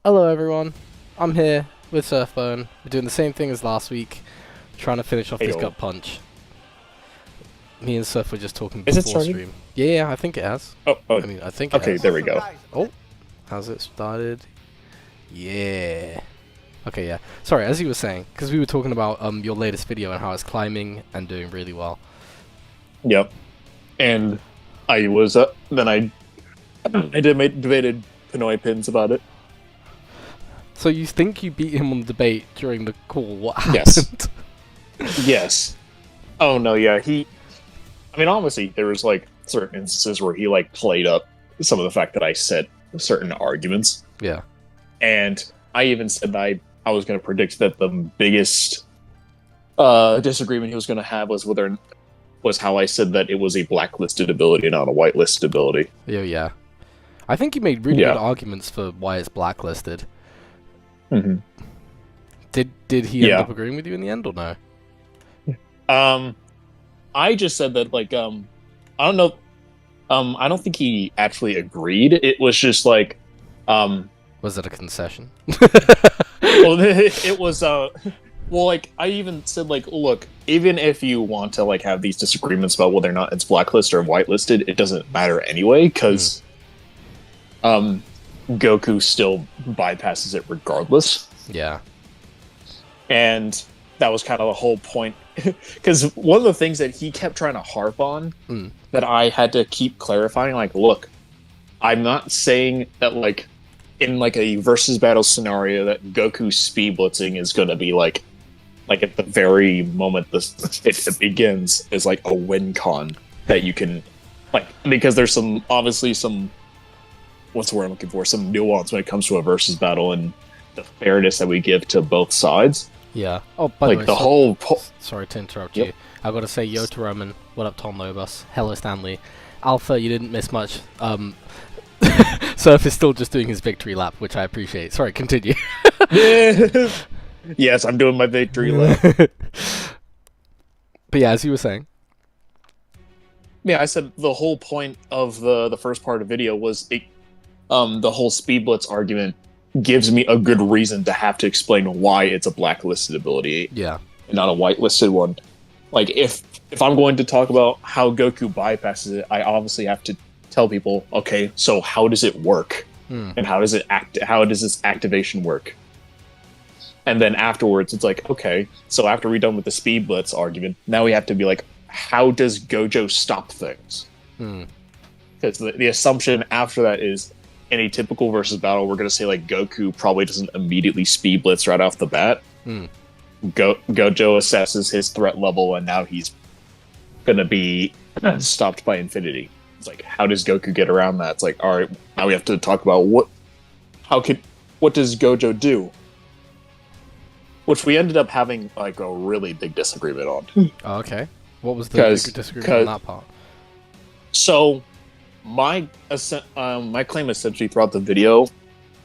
Hello everyone, I'm here with Surfbone. We're doing the same thing as last week, trying to finish off this Ayo. gut punch. Me and Surf were just talking Is it before starting? stream. Yeah, I think it has. Oh, I think it okay, has. there we go. Oh, has it started? Yeah. Okay, yeah. Sorry, as you were saying, because we were talking about your latest video and how it's climbing and doing really well. Yep. And I was, then I debated Pinoy pins about it. So you think you beat him on the debate during the call? What happened? Yes. Yes. Oh, no, yeah, I mean, honestly, there was, like, certain instances where he, like, played up some of the fact that I said certain arguments. Yeah. And I even said that I was going to predict that the biggest disagreement he was going to have was how I said that it was a blacklisted ability, not a whitelisted ability. Yeah. I think you made really good arguments for why it's blacklisted. Mm-hmm. Did he end up agreeing with you in the end or no? I just said that, like, I don't know. I don't think he actually agreed. It was just like, was it a concession? well, it was, well, like, I even said, like, look, even if you want to, like, have these disagreements about whether or not it's blacklisted or whitelisted, it doesn't matter anyway, because, Goku still bypasses it regardless. Yeah. And that was kind of the whole point. Because one of the things that he kept trying to harp on that I had to keep clarifying, like, look, I'm not saying that, like, in, like, a versus battle scenario that Goku's speed blitzing is going to be, like at the very moment it begins, is, like, a win con that you can, like, because there's obviously some, what's the word I'm looking for, some nuance when it comes to a versus battle and the fairness that we give to both sides. Yeah. Oh, by like the way, whole. Sorry to interrupt you. I gotta say, yo to Roman. What up, Tom Lobus? Hello, Stanley. Alpha, you didn't miss much. Surf is still just doing his victory lap, which I appreciate. Sorry, continue. Yes, I'm doing my victory lap. But yeah, as you were saying. Yeah, I said the whole point of the first part of the video was the whole speed blitz argument gives me a good reason to have to explain why it's a blacklisted ability, yeah, and not a whitelisted one. Like, if I'm going to talk about how Goku bypasses it, I obviously have to tell people, okay, so how does it work, and how does this activation work? And then afterwards, it's like, okay, so after we're done with the speed blitz argument, now we have to be like, how does Gojo stop things? Because the assumption after that is, in a typical versus battle, we're going to say, like, Goku probably doesn't immediately speed blitz right off the bat. Gojo assesses his threat level, and now he's going to be stopped by Infinity. It's like, how does Goku get around that? It's like, all right, now we have to talk about what does Gojo do? Which we ended up having, like, a really big disagreement on. Oh, okay. What was the big disagreement on that part? So, my claim essentially throughout the video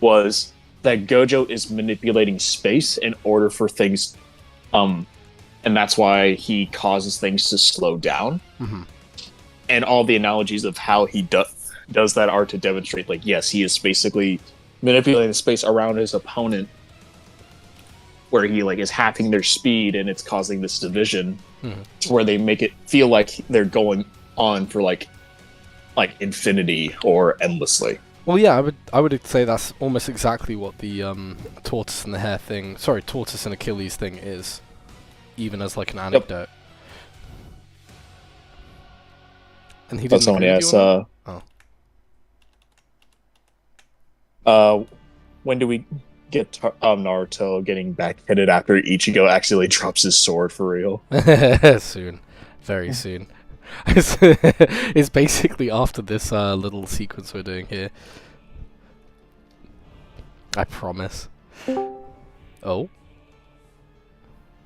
was that Gojo is manipulating space in order for things, and that's why he causes things to slow down. And all the analogies of how he does that are to demonstrate, like, yes, he is basically manipulating the space around his opponent, where he, like, is halving their speed, and it's causing this division to where they make it feel like they're going on for like infinity or endlessly. Well, yeah, I would say that's almost exactly what the tortoise and the hare thing, tortoise and Achilles thing is, even as, like, an anecdote. And he didn't agree with you on that? When do we get Naruto getting backhanded after Ichigo actually drops his sword for real? Soon. Very soon. It's basically after this little sequence we're doing here. I promise. Oh?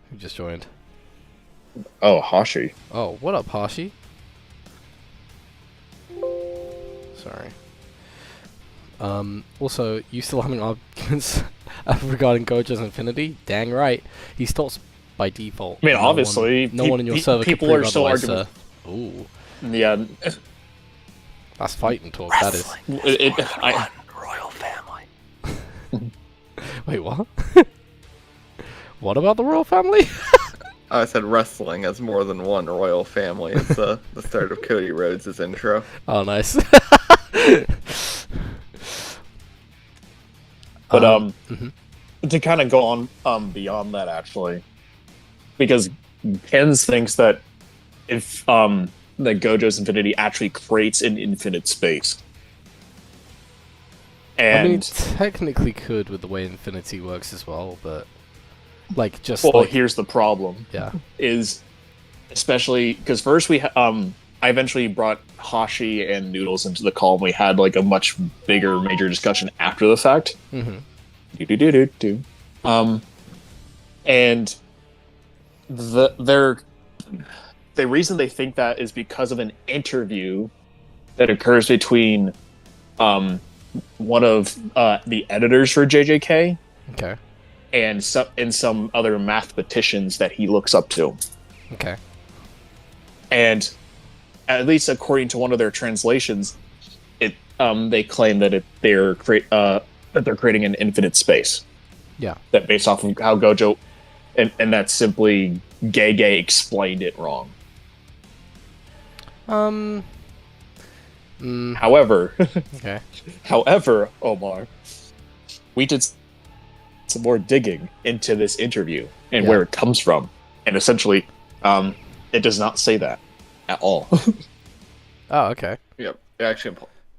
Who just joined? Oh, Hashi. Oh, what up, Hashi? Sorry. Also, you still having arguments regarding Gojo's Infinity? Dang right. He stops by default. I mean, obviously, no one in your server people can are still arguing. Ooh. Yeah. That's fighting talk, Wrestling that is. Royal family. Wait, what? What about the royal family? I said wrestling has more than one royal family. It's the start of Cody Rhodes' intro. Oh, nice. But to kind of go on beyond that, actually, because Ken's thinks that if that Gojo's Infinity actually creates an infinite space. And I mean, it technically could with the way Infinity works as well, but like just well, like, here's the problem. yeah. Is especially because first I eventually brought Hashi and Noodles into the call, and we had like a much bigger major discussion after the fact. Mm-hmm. And the reason they think that is because of an interview that occurs between one of the editors for JJK Okay. and some other mathematicians that he looks up to. Okay. And at least according to one of their translations, they claim that they're creating an infinite space. Yeah. That based off of how Gojo, and that's simply Gege explained it wrong. However, Okay. however, Omar, we did some more digging into this interview and where it comes from, and essentially, it does not say that at all. Oh, okay. Yep. It actually,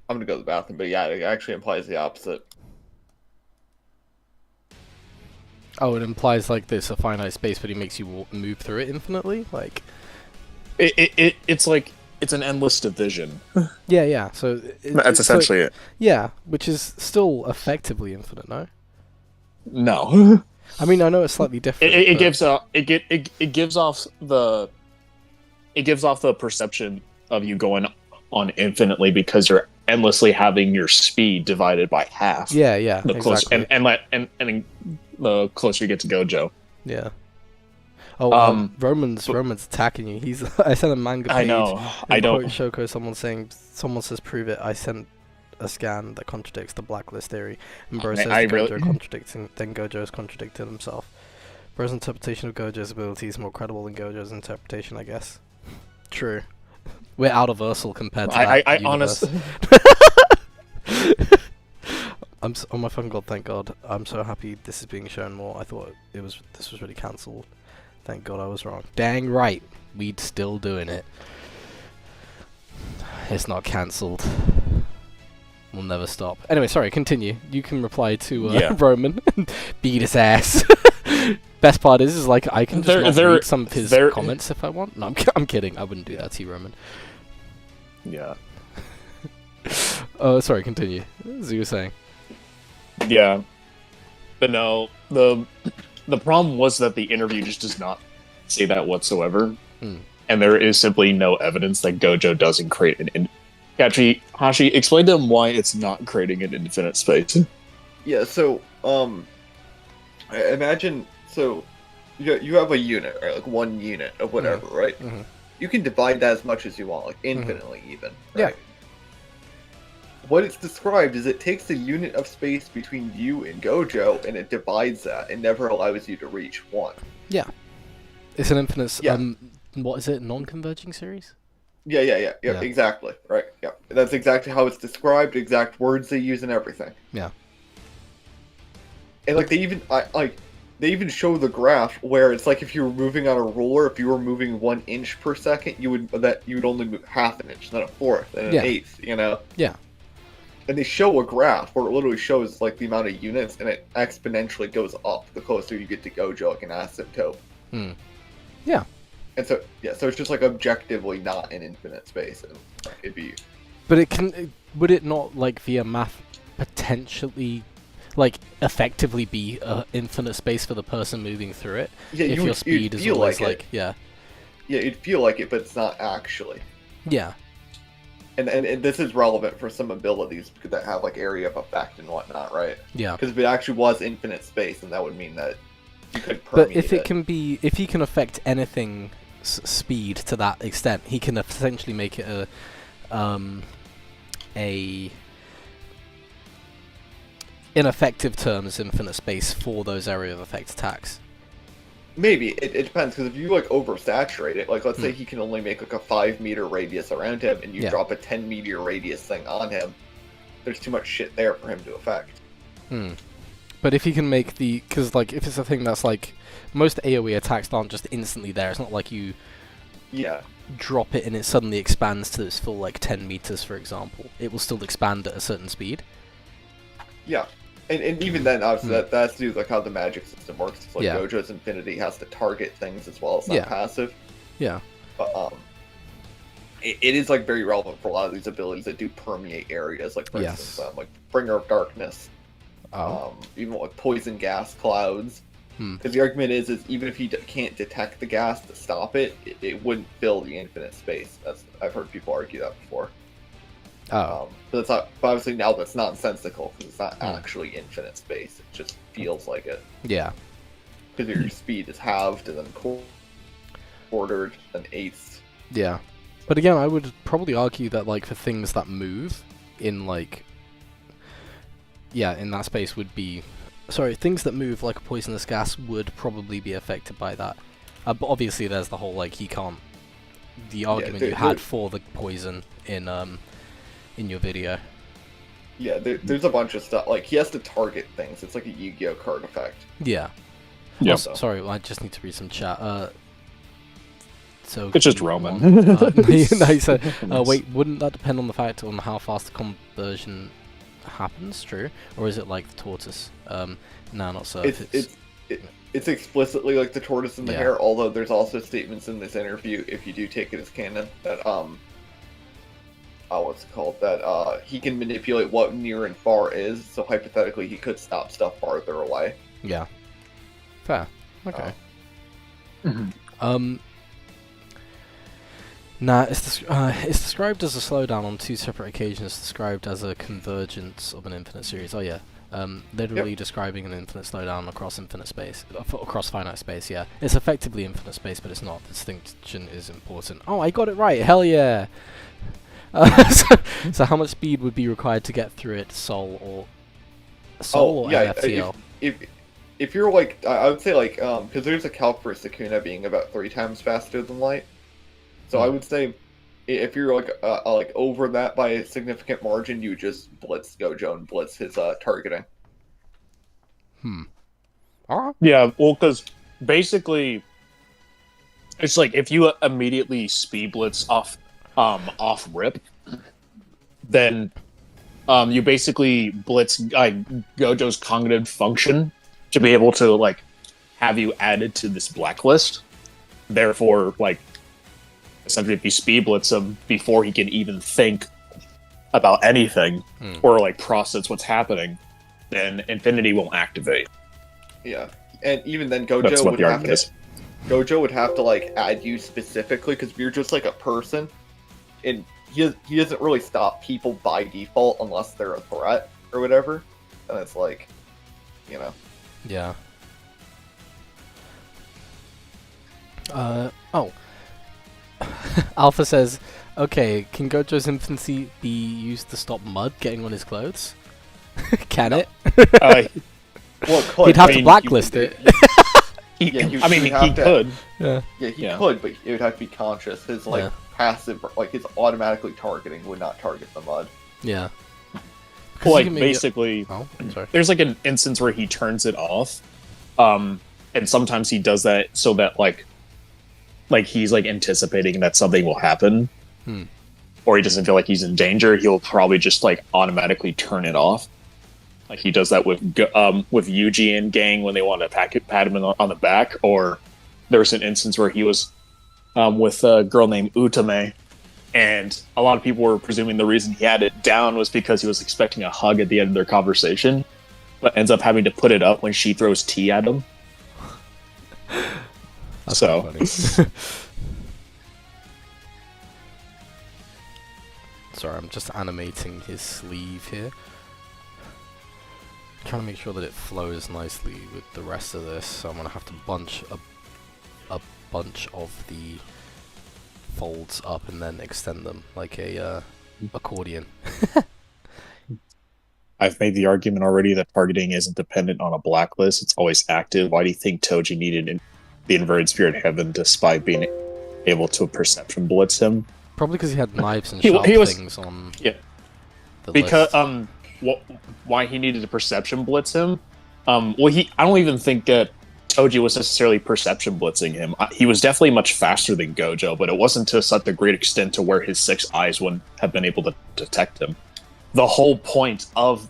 I'm gonna go to the bathroom, but yeah, it actually implies the opposite. Oh, it implies like there's a finite space, but he makes you move through it infinitely, like. It's like it's an endless division. Yeah, yeah. So That's essentially it. Yeah, which is still effectively infinite, no? No. I mean, I know it's slightly different. It gives off the perception of you going on infinitely because you're endlessly having your speed divided by half. Yeah, yeah. The closer exactly. and the closer you get to Gojo. Yeah. Oh, Roman's attacking you. He's. I sent a manga page. I know. I don't. Shoko. Someone says prove it. I sent a scan that contradicts the blacklist theory, and Bro says Gojo contradicting. Then Gojo's contradicted himself. Bro's interpretation of Gojo's ability is more credible than Gojo's interpretation, I guess. True. We're out of Ursel compared to that I universe. honestly. Oh my fucking god! Thank God! I'm so happy this is being shown more. I thought this was really cancelled. Thank God I was wrong. Dang right, we'd still doing it. It's not cancelled. We'll never stop. Anyway, sorry. Continue. You can reply to Roman. Beat his ass. Best part is like I can just not read some of his comments if I want. No, I'm kidding. I wouldn't do that to you, Roman. Yeah. Oh, sorry. Continue. As you were saying. Yeah, but no, the problem was that the interview just does not say that whatsoever, and there is simply no evidence that Gojo doesn't create an. Actually, Hashi, explain to him why it's not creating an infinite space. Yeah. So, imagine you have a unit, right? Like one unit of whatever, right? Mm-hmm. You can divide that as much as you want, like infinitely even. Right? Yeah. What it's described is it takes the unit of space between you and Gojo and it divides that and never allows you to reach one. Yeah. It's an infinite, what is it, non-converging series? Yeah, exactly, right, yeah. That's exactly how it's described, exact words they use and everything. Yeah. And like they even show the graph where it's like if you were moving on a ruler, if you were moving 1 inch per second, you would only move half an inch, not a fourth and an eighth, you know? Yeah. And they show a graph where it literally shows like the amount of units, and it exponentially goes up the closer you get to Gojo, like an asymptote. Yeah. And so it's just like objectively not an infinite space. And it'd be. But would it not like via math potentially, like effectively be an infinite space for the person moving through it? Yeah, if your speed is always like yeah. Yeah, it'd feel like it, but it's not actually. Yeah. And this is relevant for some abilities that have like area of effect and whatnot, right? Yeah. Because if it actually was infinite space, then that would mean that you could permeate But if he can affect anything speed to that extent, he can essentially make it in effective terms, infinite space for those area of effect attacks. Maybe it depends, because if you like oversaturate it, like let's say he can only make like a 5-meter radius around him, and you drop a 10-meter radius thing on him, there's too much shit there for him to affect. But if he can make because like if it's a thing that's like most AoE attacks aren't just instantly there. It's not like you drop it and it suddenly expands to its full like 10 meters, for example. It will still expand at a certain speed. Yeah. And even then, obviously, that has to do with like how the magic system works. It's like Gojo's Infinity has to target things as well as not passive. Yeah. But it is like very relevant for a lot of these abilities that do permeate areas. Like for instance, like Bringer of Darkness. Even like poison gas clouds. Because the argument is even if he can't detect the gas to stop it, it wouldn't fill the infinite space. I've heard people argue that before. But that's not. But obviously now that's nonsensical because it's not actually infinite space. It just feels like it. Yeah. Because your speed is halved and then quartered and eighths. Yeah. But again, I would probably argue that like for things that move in like in that space would be things that move like a poisonous gas would probably be affected by that. But obviously there's the whole like he can't the argument you had for the poison in your video. Yeah, there's a bunch of stuff. Like, he has to target things. It's like a Yu-Gi-Oh! Card effect. Yeah. Yeah. Oh, sorry, I just need to read some chat. So it's just Roman. He said, wait, wouldn't that depend on the fact on how fast the conversion happens? True. Or is it like the tortoise? No, not so. It's explicitly like the tortoise and the hare, although there's also statements in this interview, if you do take it as canon, that what's it called? That he can manipulate what near and far is, so hypothetically he could stop stuff farther away. Yeah. Fair. Okay. Nah, it's described as a slowdown on 2 separate occasions, described as a convergence of an infinite series. Oh yeah. Literally describing an infinite slowdown across infinite space, across finite space, yeah. It's effectively infinite space, but it's not. Distinction is important. Oh, I got it right! Hell yeah! So how much speed would be required to get through it, Soul or AFTL? If you're like, I would say like, because there's a calc for Sukuna being about 3 times faster than light. So I would say, if you're like over that by a significant margin, you just blitz Gojo and blitz his targeting. Yeah, well, because basically, it's like if you immediately speed blitz off rip, then you basically blitz Gojo's cognitive function to be able to like have you added to this blacklist. Therefore, like essentially, if you speed blitz him before he can even think about anything or like process what's happening, then Infinity won't activate. Yeah, and even then, Gojo would have to like add you specifically, because if you're just like a person, and he doesn't really stop people by default unless they're a threat or whatever, and it's like, you know. Yeah. Alpha says, okay, can Gojo's Infinity be used to stop mud getting on his clothes? Can it? Well, he'd have to blacklist it. He could. Yeah, he could, but it would have to be conscious. His passive, like his automatically targeting would not target the mud. Yeah. Like basically, there's like an instance where he turns it off, and sometimes he does that so that like he's like anticipating that something will happen, or he doesn't feel like he's in danger. He'll probably just like automatically turn it off. Like he does that with Yuji and gang when they want to pat him on the back. Or there's an instance where he was with a girl named Utame, and a lot of people were presuming the reason he had it down was because he was expecting a hug at the end of their conversation, but ends up having to put it up when she throws tea at him. That's so funny. Sorry, I'm just animating his sleeve here. Trying to make sure that it flows nicely with the rest of this, so I'm gonna have to bunch a bunch of the folds up and then extend them like a accordion. I've made the argument already that targeting isn't dependent on a blacklist; it's always active. Why do you think Toji needed the inverted spirit heaven despite being able to perception blitz him? Probably because he had knives and sharp things on. Yeah, the because list. Why he needed to perception blitz him? I don't even think that Toji was necessarily perception blitzing him. He was definitely much faster than Gojo, but it wasn't to such a great extent to where his 6 eyes wouldn't have been able to detect him. The whole point of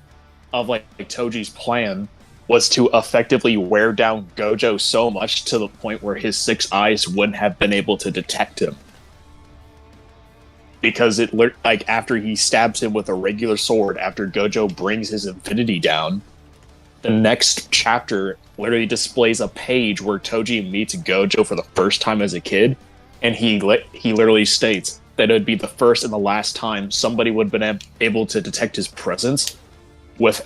like Toji's plan was to effectively wear down Gojo so much to the point where his 6 eyes wouldn't have been able to detect him. Because after he stabs him with a regular sword, after Gojo brings his infinity down, the next chapter literally displays a page where Toji meets Gojo for the first time as a kid, and he literally states that it would be the first and the last time somebody would have been able to detect his presence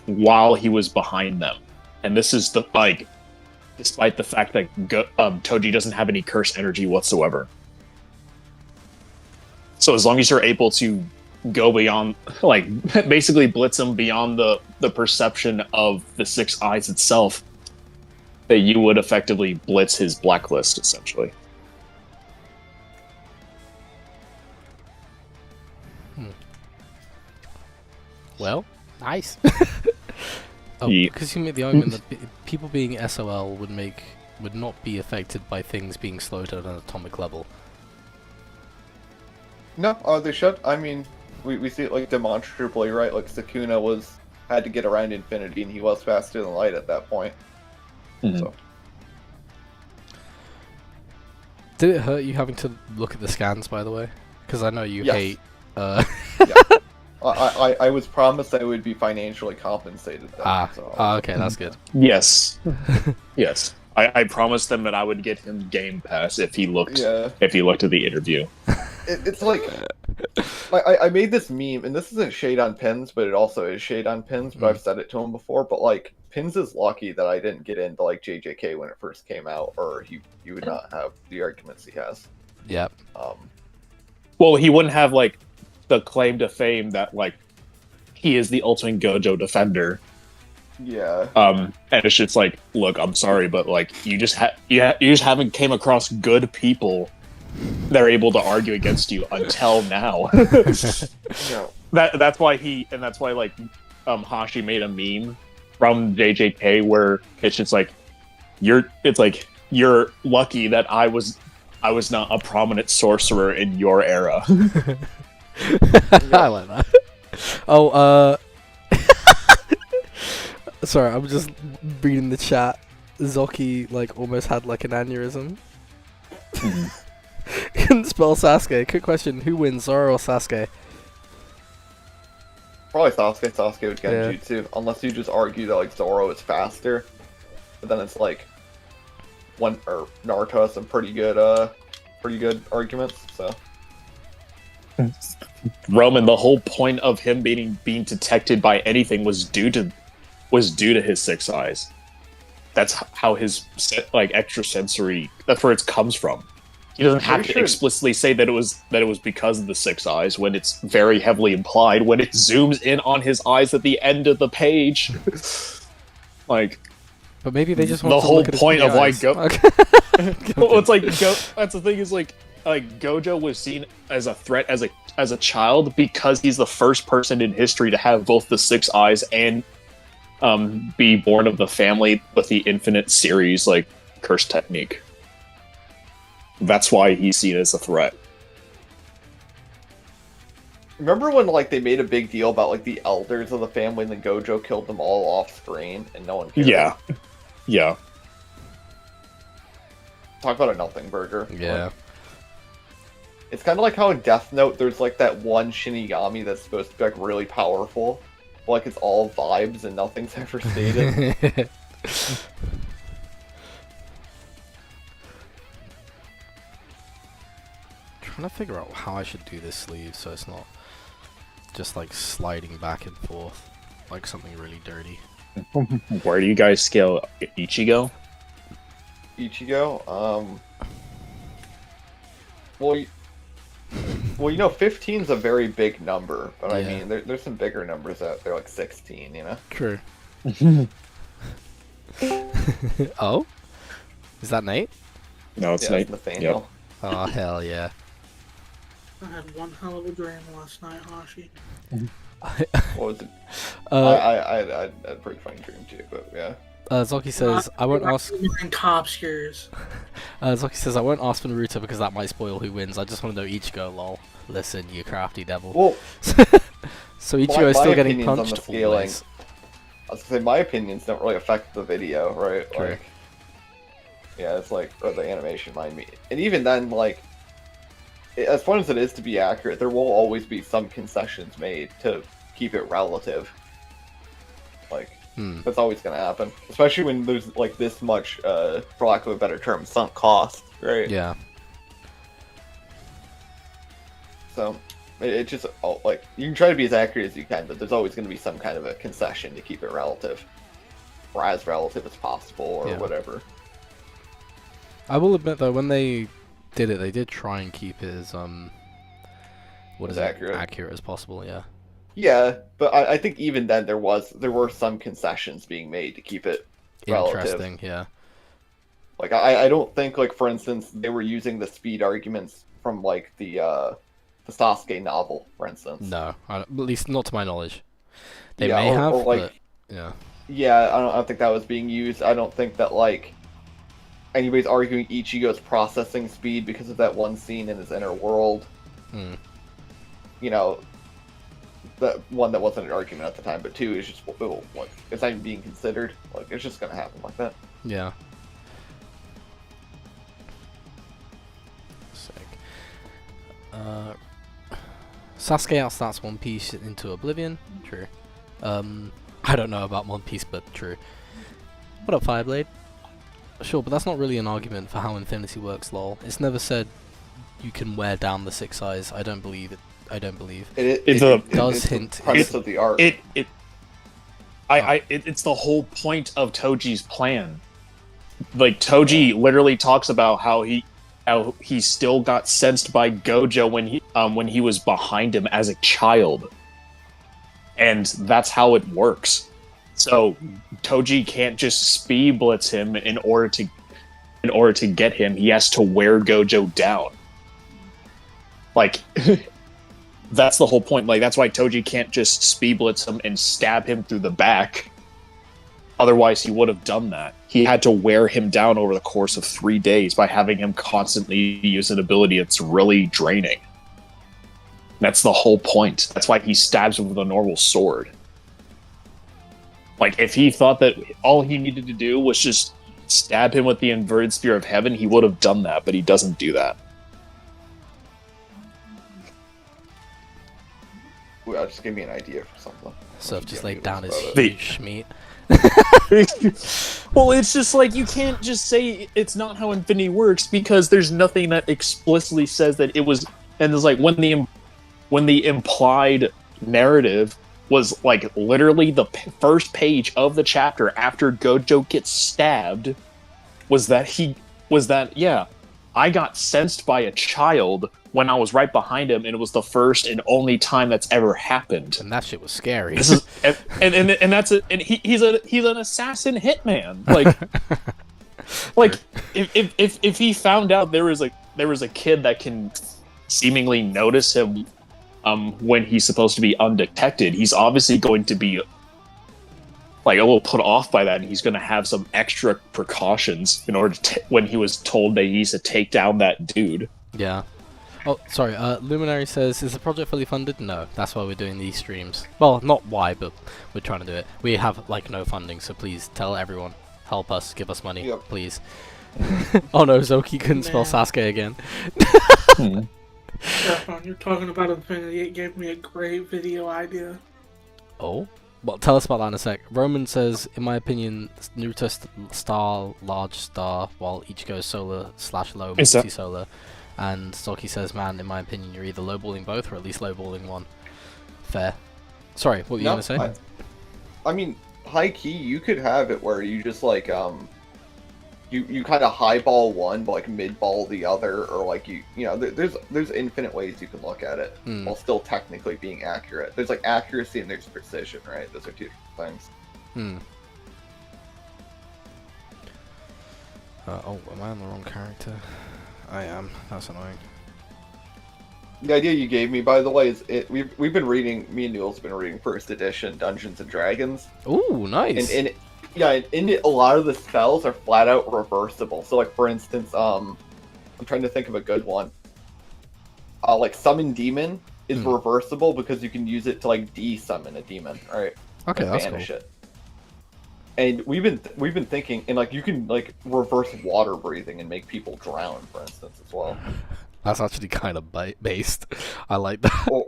while he was behind them. And this is despite the fact that Toji doesn't have any curse energy whatsoever. So as long as you're able to go beyond, basically blitz him beyond the perception of the 6 eyes itself, that you would effectively blitz his blacklist, essentially. Well, nice. Because you made the argument that people being SOL would not be affected by things being slowed at an atomic level. No, they should. I mean, we see it demonstrably, right? Sukuna had to get around Infinity, and he was faster than light at that point. Mm-hmm. So. Did it hurt you having to look at the scans, by the way? Because I know you hate. Yeah. I was promised I would be financially compensated. Okay, that's good. Yes, yes. I promised them that I would get him Game Pass if he looked at the interview. It's I made this meme, and this isn't shade on Pins, but it also is shade on Pins. But I've said it to him before. But Pins is lucky that I didn't get into JJK when it first came out, or he would not have the arguments he has. Yep. Well, he wouldn't have the claim to fame that he is the ultimate Gojo defender. Yeah. And it's just look, I'm sorry, but you just haven't came across good people that are able to argue against you until now. No. That's why Hashi made a meme from JJK where it's just you're lucky that I was not a prominent sorcerer in your era. I like that. Oh, sorry, I'm just reading the chat. Zoki almost had an aneurysm. Couldn't spell Sasuke. Quick question: who wins, Zoro or Sasuke? Probably Sasuke. Sasuke would get Jutsu, unless you just argue that Zoro is faster. But then it's Naruto has some pretty good arguments. So. Roman, the whole point of him being detected by anything was due to his 6 eyes. That's how his extrasensory. That's where it comes from. He doesn't have to explicitly say that it was because of the 6 eyes when it's very heavily implied when it zooms in on his eyes at the end of the page. But maybe they just want the to whole look at his point of eyes. Okay. Well, it's that's the thing is Gojo was seen as a threat as a child because he's the first person in history to have both the 6 eyes and be born of the family with the infinite series curse technique. That's why he's seen as a threat. Remember when they made a big deal about the elders of the family and then Gojo killed them all off screen and no one cared? Yeah. Talk about a nothing burger. Yeah. It's kind of like how in Death Note there's that one Shinigami that's supposed to be really powerful, but it's all vibes and nothing's ever stated. Trying to figure out how I should do this sleeve so it's not just sliding back and forth like something really dirty. Where do you guys scale Ichigo? Well, Well, 15's a very big number, but I Yeah. mean, there's some bigger numbers out there, like 16, True. Oh? Is that Nate? No, it's Yeah, Nate. it's Nathaniel. Yep. Oh, hell yeah. I had one hell of a dream last night, Hashi. What was it? Uh, I had a pretty funny dream too, but yeah. Zoki says, I won't ask... Cops yours. Zoki says, I won't ask for Naruto because that might spoil who wins. I just want to know Ichigo, lol. Listen, you crafty devil. Well, so Ichigo is my still getting opinions on the punched? scaling- Always. I was gonna say, my opinions don't really affect the video, right? True. Like, yeah, it's like, or the animation, mind me. And even then, like, as fun as it is to be accurate, there will always be some concessions made to keep it relative. Like, that's always gonna happen. Especially when there's, like, this much, for lack of a better term, sunk cost, right? Yeah. So, it just, like, you can try to be as accurate as you can, but there's always going to be some kind of a concession to keep it relative. Or as relative as possible, or whatever. I will admit, though, when they did it, they did try and keep it as, accurate as possible, yeah. Yeah, but I think even then there were some concessions being made to keep it relative. Interesting, yeah. Like, I don't think, like, for instance, they were using the speed arguments from, like, the Sasuke novel, for instance. No, at least not to my knowledge. They Yeah, may have, or like, but yeah. Yeah, I don't think that was being used. I don't think that, like, anybody's arguing Ichigo's processing speed because of that one scene in his inner world. That one that wasn't an argument at the time, but two is just, like, it's not even being considered. Like, it's just gonna happen like that. Yeah. Sick. Sasuke outstats One Piece into oblivion. True. I don't know about One Piece, but true. What up, Fireblade? Sure, but that's not really an argument for how Infinity works, lol. It's never said you can wear down the 6 eyes. I don't believe it. I don't believe. It does it's hint. The premise of the art. It's the whole point of Toji's plan. Like, Toji literally talks about how he still got sensed by Gojo when he was behind him as a child, and that's how it works. So Toji can't just speed blitz him in order to get him. He has to wear Gojo down. Like, that's the whole point. Like, that's why Toji can't just speed blitz him and stab him through the back. Otherwise, he would have done that. He had to wear him down over the course of 3 days by having him constantly use an ability that's really draining. That's the whole point. That's why he stabs him with a normal sword. Like, if he thought that all he needed to do was just stab him with the inverted spear of heaven, he would have done that, but he doesn't do that. Well, just give me an idea for something. So just laid down his about huge schmeat. Well, it's just like, you can't just say it's not how Infinity works, because there's nothing that explicitly says that it was. And it's like, when the implied narrative was, like, literally the first page of the chapter after Gojo gets stabbed, was that I got sensed by a child when I was right behind him, and it was the first and only time that's ever happened. And that shit was scary. This is and that's it. And he's an assassin hitman. Like, if he found out there was a kid that can seemingly notice him when he's supposed to be undetected, he's obviously going to be, like, a little put off by that, and he's going to have some extra precautions in order to when he was told that he needs to take down that dude. Yeah. Oh, sorry, Luminary says, is the project fully funded? No, that's why we're doing these streams. Well, not why, but we're trying to do it. We have, like, no funding, so please tell everyone. Help us, give us money, please. Oh no, Zoki couldn't spell Sasuke again. Stefan, you're talking about Infinity. It gave me a great video idea. Oh? Well, tell us about that in a sec. Roman says, in my opinion, Naruto star, large star, while Ichigo is solar / low, multi-solar. And Zoki says, man, in my opinion, you're either lowballing both or at least lowballing one. Fair. Sorry, what were you going to say? I mean, high key, you could have it where you just, like, you kind of highball one, but like mid-ball the other, or like you know, there's infinite ways you can look at it while still technically being accurate. There's like accuracy and there's precision, right? Those are two different things. Oh, am I on the wrong character? I am. That's annoying. The idea you gave me, by the way, is we've been reading. Me and Newell's been reading First Edition Dungeons and Dragons. Ooh, nice. And in it, a lot of the spells are flat out reversible. So, like for instance, I'm trying to think of a good one. Like Summon Demon is reversible because you can use it to like de-summon a demon, right? Okay, like, that's banish cool. it. And we've been thinking, and like you can like reverse water breathing and make people drown, for instance, as well. That's actually kind of based. I like that.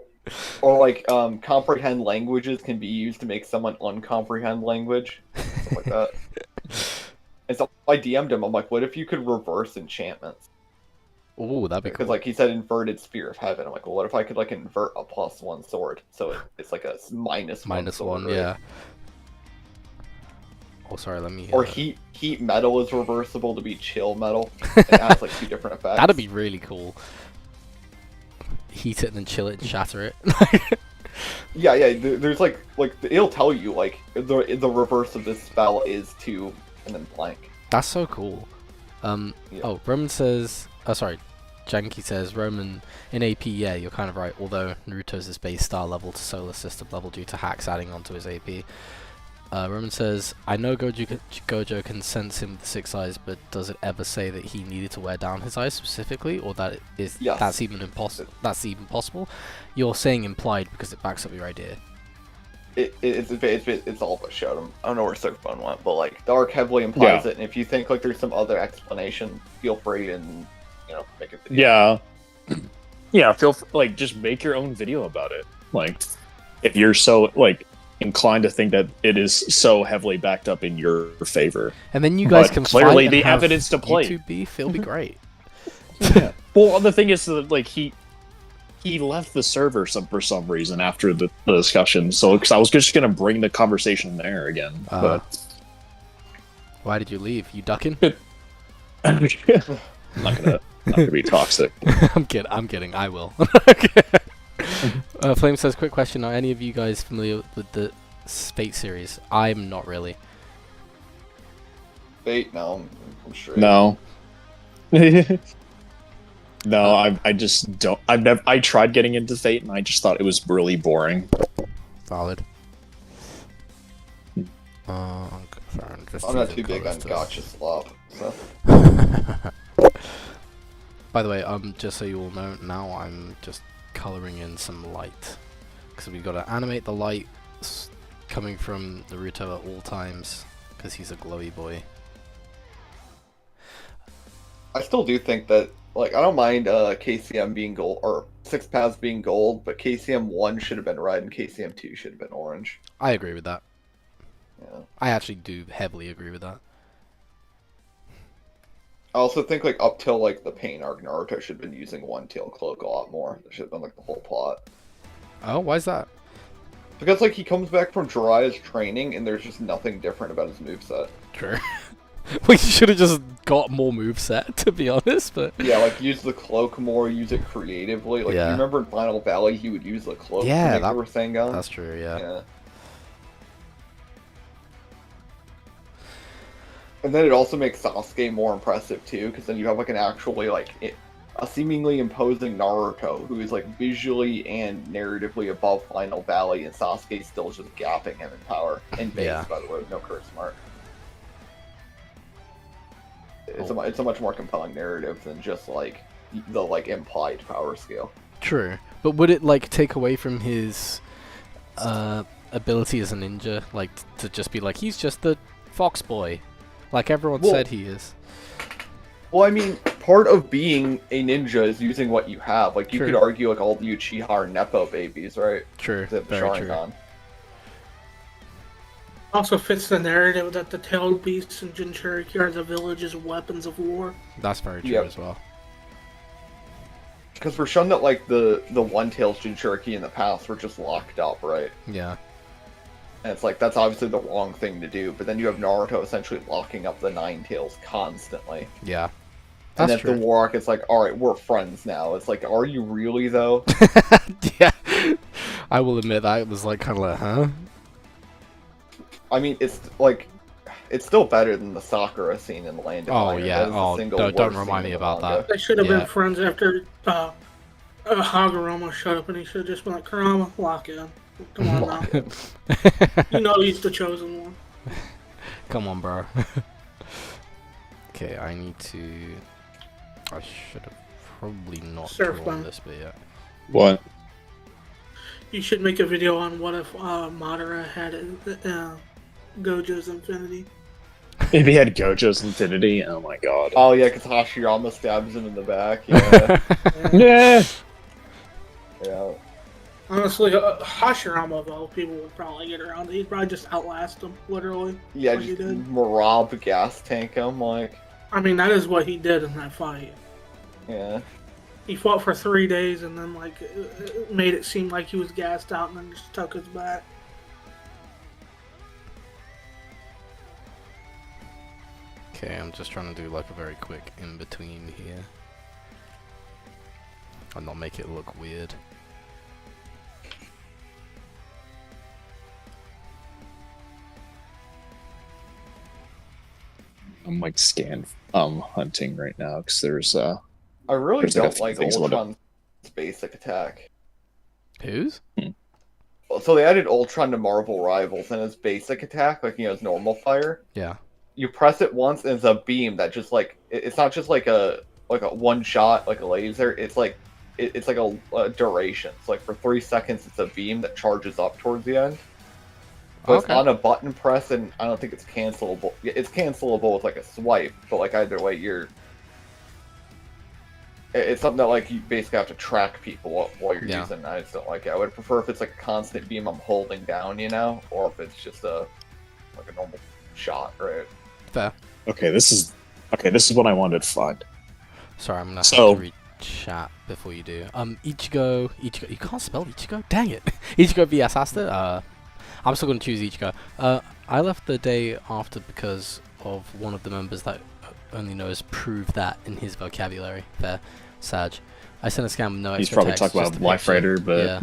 Or like comprehend languages can be used to make someone uncomprehend language, stuff like that. And so I DM'd him. I'm like, what if you could reverse enchantments? Ooh, that'd be cool. Because like he said, inverted spear of heaven. I'm like, well, what if I could like invert a +1 sword, so it's like a -1 sword, -1, right? yeah. Oh, sorry, let me... Or heat metal is reversible to be chill metal. It has like 2 different effects. That'd be really cool. Heat it and then chill it and shatter it. yeah. There's like it'll tell you like the reverse of this spell is 2 and then blank. That's so cool. Yeah. Oh, Roman says... Oh, sorry. Janky says, Roman, in AP, yeah, you're kind of right. Although Naruto's is base star level to solar system level due to hacks adding onto his AP. Roman says, I know Gojo can sense him with the 6 eyes, but does it ever say that he needed to wear down his eyes specifically, or that that's even impossible? That's even possible? You're saying implied because it backs up your idea. It's all but showed him. I don't know where Surfbone went, but like the arc heavily implies it, and if you think like there's some other explanation, feel free and make a video. Yeah, like just make your own video about it. Like if you're so like inclined to think that it is so heavily backed up in your favor, and then you guys can clearly the evidence to play YouTube beef. It'll be great. Yeah. Well, the thing is that like he left the server for some reason after the discussion, so because I was just gonna bring the conversation there again. But why did you leave? You ducking? I'm not gonna be toxic. I'm kidding. I will. Flame says, quick question, are any of you guys familiar with the Fate series? I'm not really. Fate? No, I'm sure. No. No, I just don't. I tried getting into Fate and I just thought it was really boring. Valid. I'm not too big on gotcha slop, so. By the way, just so you all know, now I'm just coloring in some light, because we've got to animate the light coming from Naruto at all times, because he's a glowy boy. I still do think that, like, I don't mind KCM being gold, or 6 paths being gold, but KCM 1 should have been red and KCM 2 should have been orange. I agree with that. Yeah. I actually do heavily agree with that. I also think, like, up till, like, the Pain arc, Naruto should have been using One-Tail Cloak a lot more. That should have been, like, the whole plot. Oh, why is that? Because, like, he comes back from Jiraiya's training, and there's just nothing different about his moveset. True. We should have just got more moveset, to be honest, but... Yeah, like, use the cloak more, use it creatively. Like, you remember in Final Valley, he would use the cloak to make the Rasengan? That's true, yeah. And then it also makes Sasuke more impressive, too, because then you have, like, an actually, like, a seemingly imposing Naruto, who is, like, visually and narratively above Final Valley, and Sasuke still just gapping him in power. And base, by the way, no curse mark. It's a much more compelling narrative than just, like, the, like, implied power scale. True. But would it, like, take away from his ability as a ninja? Like, to just be like, he's just the fox boy. Like everyone said he is. Well, I mean, part of being a ninja is using what you have. Like, you could argue, like, all the Uchiha are Nepo babies, right? True, very true. Also fits the narrative that the tailed beasts and Jinchuriki are the village's weapons of war. That's very true as well. Because we're shown that, like, the one-tailed Jinchuriki in the past were just locked up, right? Yeah. And it's like, that's obviously the wrong thing to do, but then you have Naruto essentially locking up the Nine Tails constantly. Yeah. And That's then true. the Warlock is like, alright, we're friends now. It's like, are you really, though? Yeah. I will admit that it was like kind of like, huh? I mean, it's like, it's still better than the Sakura scene in Land of Oh Iron. yeah. That is the Oh, single don't worst remind scene me in the about manga. that. They should have Yeah. been friends after Hagoromo showed up, and he should have just been like, Kurama, lock in. Come on now. You know he's the chosen one. Come on, bro. Okay, I need to. I should have probably not drawn Surfbound. this bit yet. What? You should make a video on what if Madara had Gojo's Infinity. If he had Gojo's Infinity, oh my god. Oh yeah, because Hashirama stabs him in the back. Yeah. Yeah. Yeah. Honestly, Hashirama of all people would probably get around it. He'd probably just outlast him, literally. Yeah, like he just did. Marab gas tank him, like, I mean, that is what he did in that fight. yeah. He fought for 3 days and then, like, made it seem like he was gassed out and then just took his back. Okay, I'm just trying to do like a very quick in between here, and not make it look weird. I'm like scan hunting right now because there's I really There's like a don't few like things I wanna- Ultron's basic attack. Whose? So they added Ultron to Marvel Rivals, and his basic attack, like, his normal fire, Yeah. you press it once and it's a beam that just like, it's not just like a one shot, like a laser, it's like, it's like a duration. It's like for 3 seconds it's a beam that charges up towards the end. But it's Okay. on a button press, and I don't think it's cancelable. It's cancelable with like a swipe, but like either way, it's something that like you basically have to track people while you're Yeah. using it. I just don't like it. I would prefer if it's like a constant beam I'm holding down, or if it's just a normal shot, right? Fair. okay. This is what I wanted to find. Sorry, I'm gonna So- have to read chat before you do. Ichigo. You can't spell Ichigo? Dang it. Ichigo vs Asta. I'm still gonna choose Ichigo. I left the day after because of one of the members that only knows prove that in his vocabulary. Fair. Sag. I sent a scan with no extra He's probably text, talking just about the Life picture. Rider, but Yeah.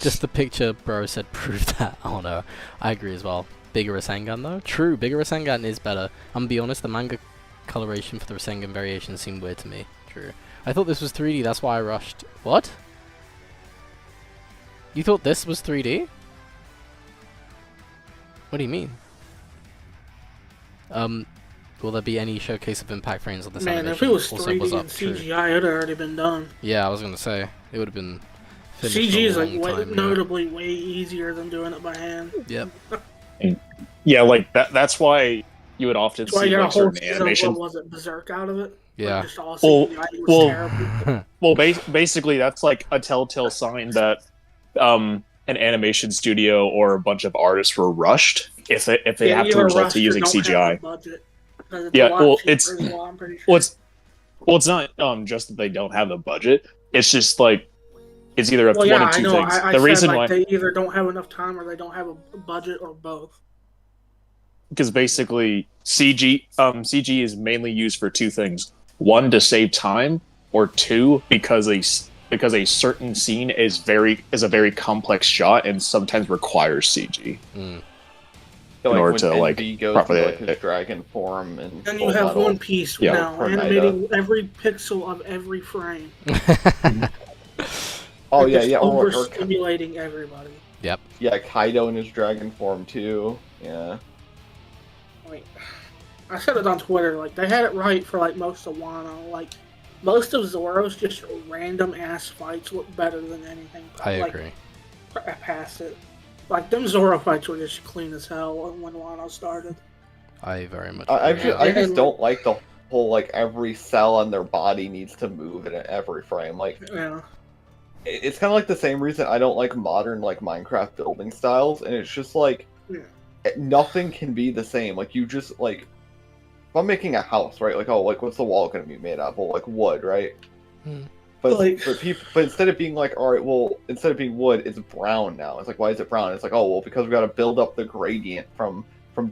Just the picture, bro said prove that. Oh no. I agree as well. Bigger Rasengan though? True, bigger Rasengan is better. I'm gonna be honest, the manga coloration for the Rasengan variation seemed weird to me. True. I thought this was 3D, that's why I rushed. What? You thought this was 3D? What do you mean? Will there be any showcase of impact frames on this Man, animation? if it was Also, 3D was and up? True. CGI, it would have already been done. Yeah, I was gonna say it would have been. finished CG a is like long way, time ago. notably way easier than doing it by hand. Yep. yeah, like that's why you would often That's why see you got a like whole certain season animation. of, what was it, Berserk out of it? Yeah. Like, just all Well- CGI was well- terrible. Well, basically, that's like a telltale sign that an animation studio or a bunch of artists were rushed if they have to either resort rushed to or using don't have CGI. the budget, 'cause it's Yeah, a lot well, cheaper it's- as well, I'm pretty sure. Well, it's not just that they don't have the budget. It's just like it's either of Well, one yeah, of two I know. things. I The said, reason like, why, they either don't have enough time or they don't have a budget or both. because basically CG is mainly used for two things: one, to save time, or two, because a certain scene is a very complex shot and sometimes requires CG. Mm. So, In order when to, like, Envy goes properly- to, like, his dragon form and Then Full you have Metal. One Piece Yeah, now, or animating every pixel of every frame. Oh They're yeah, just yeah, or overstimulating everybody. yeah, Kaido in his dragon form too. Yeah. Like, I said it on Twitter. Like, they had it right for like most of Wano. Like, most of Zoro's just random ass fights look better than anything. I like, agree. Past it. Like, them Zoro fights were just clean as hell when Wano started. I very much. I agree. just, I just And- don't like the whole like every cell on their body needs to move in every frame. Like Yeah. it's kind of like the same reason I don't like modern like Minecraft building styles, and it's just like Yeah. nothing can be the same. Like you just like if I'm making a house, right? Like, oh, like what's the wall gonna be made out of? Well, like wood, right? Hmm. But instead of being like, all right, well, instead of being wood, it's brown now. It's like, why is it brown? It's like, oh, well, because we got to build up the gradient from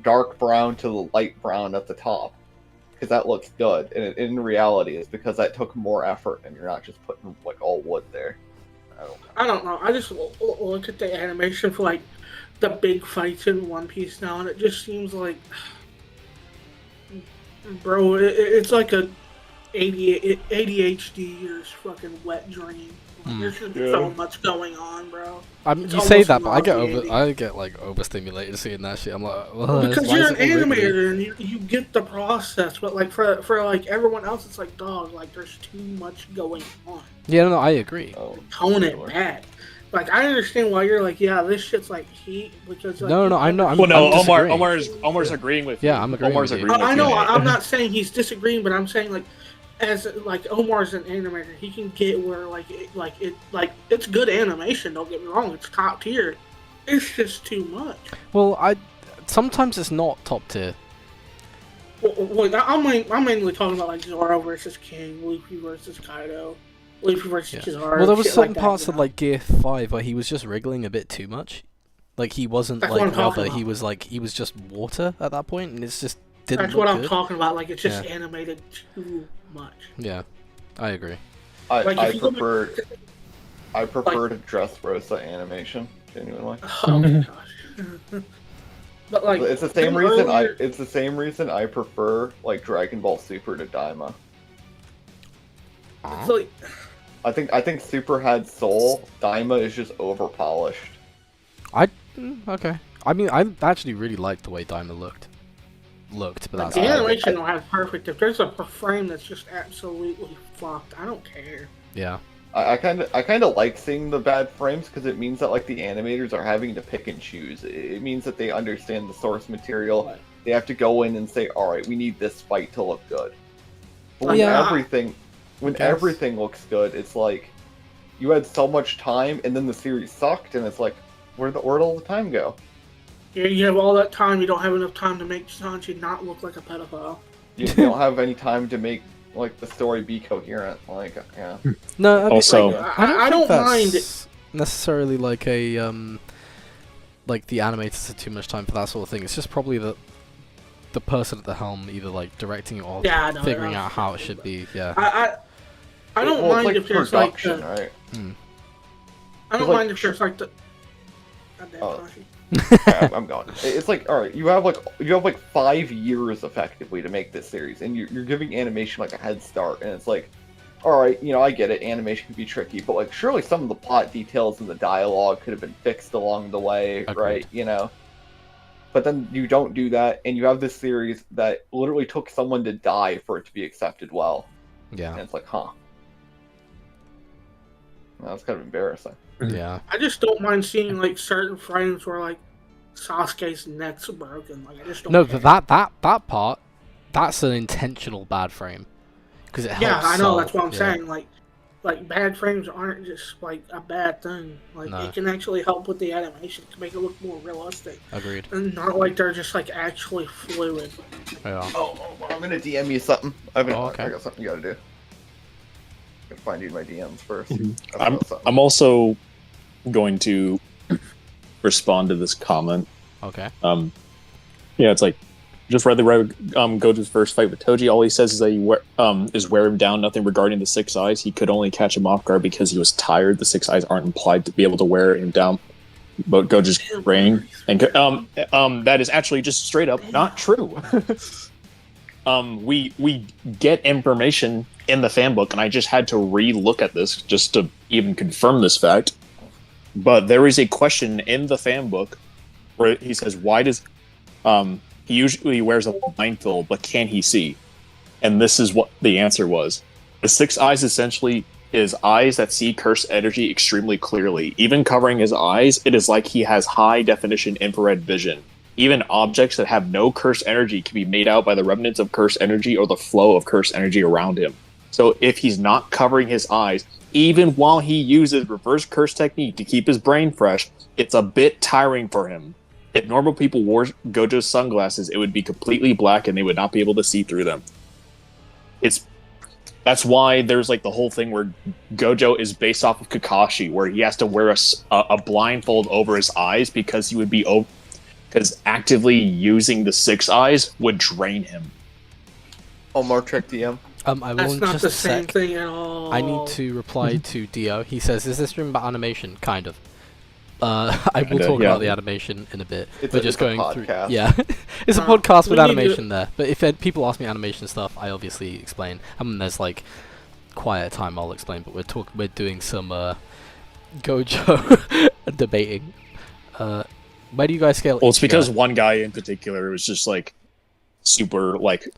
dark brown to the light brown at the top, because that looks good. And in reality, it's because that took more effort, and you're not just putting like all wood there. I don't know. I just look at the animation for like the big fights in One Piece now, and it just seems like, bro, it's like a ADHD fucking wet dream. There's just so much going on, bro. You say that, but I get like overstimulated seeing that shit. I'm like, well, because you're an animator and you get the process, but like for like everyone else, it's like, dog, like there's too much going on. Yeah, no, I agree. Tone it back. Like I understand why you're like, yeah, this shit's like heat because like, no, I'm not. Omar's agreeing with you. Yeah, I'm agreeing. Omar's with you. agreeing. I know. I'm not saying he's disagreeing, but I'm saying like, as like Omar's an animator, he can get where it's good animation. Don't get me wrong, it's top tier. It's just too much. Well, sometimes it's not top tier. Well, I'm mainly talking about like Zoro versus King, Luffy versus Kaido, Luffy versus Kizaru. Well, there was certain parts of like Gear 5 where he was just wriggling a bit too much. Like he wasn't like rubber. He was just water at that point, and it's just didn't. That's what I'm talking about. Like it's just animated too much. Yeah, I agree. I prefer to Dressrosa animation, genuinely. Oh my gosh. But like it's the same reason I prefer like Dragon Ball Super to Daima. So, I think Super had soul. Daima is just over polished. Okay. I mean, I actually really liked the way Daima looked, but that's the animation will have perfect. If there's a frame that's just absolutely fucked, I don't care. Yeah. I kind of like seeing the bad frames because it means that like the animators are having to pick and choose. It means that they understand the source material. Right. They have to go in and say, all right, we need this fight to look good. But when everything looks good, it's like you had so much time, and then the series sucked, and it's like, where'd all the time go? Yeah, you have all that time. You don't have enough time to make Sanji not look like a pedophile. You don't have any time to make like the story be coherent. Like, yeah. No. Also, I don't mind necessarily like a like the animators had too much time for that sort of thing. It's just probably the person at the helm either like directing it or figuring out how it should be. Yeah. I don't mind like if there's production, like right? I don't mind if there's like the. I'm going. It's like, all right, you have like 5 years effectively to make this series, and you're giving animation like a head start, and it's like, all right, I get it, animation can be tricky, but like surely some of the plot details and the dialogue could have been fixed along the way, right? But then you don't do that, and you have this series that literally took someone to die for it to be accepted well. Yeah. And it's like, huh. That's kind of embarrassing. Yeah. I just don't mind seeing like certain frames where like Sasuke's neck's broken. Like I just don't. No, but that part, that's an intentional bad frame. Because it helps. Yeah, I know. That's what I'm saying. Like bad frames aren't just like a bad thing. Like it can actually help with the animation to make it look more realistic. Agreed. And not like they're just like actually fluid. Yeah. Oh, I'm gonna DM you something. Okay. I got something you gotta do. Gotta find you in my DMs first. I'm also going to respond to this comment. Okay. It's like just read Gojo's first fight with Toji. All he says is that he wear him down. Nothing regarding the 6 eyes. He could only catch him off guard because he was tired. The 6 eyes aren't implied to be able to wear him down. But Gojo's brain and that is actually just straight up not true. We get information in the fan book, and I just had to re-look at this just to even confirm this fact. But there is a question in the fan book where he says, "Why does he usually wears a blindfold, but can he see?" And this is what the answer was: the 6 eyes essentially is eyes that see cursed energy extremely clearly. Even covering his eyes, it is like he has high definition infrared vision. Even objects that have no cursed energy can be made out by the remnants of cursed energy or the flow of cursed energy around him. So if he's not covering his eyes, even while he uses reverse curse technique to keep his brain fresh, it's a bit tiring for him. If normal people wore Gojo's sunglasses, it would be completely black and they would not be able to see through them. That's why there's like the whole thing where Gojo is based off of Kakashi, where he has to wear a blindfold over his eyes because he would be because actively using the 6 eyes would drain him. Omar, check DM. That's not the same thing at all. I need to reply to Dio. He says, "Is this stream about animation?" Kind of. I will talk about the animation in a bit. We're just going through. Yeah, it's a podcast with animation there. But if people ask me animation stuff, I obviously explain. And when there's like quiet time, I'll explain. But we're doing some Gojo debating. Where do you guys scale? Well, it's because one guy in particular was just like super like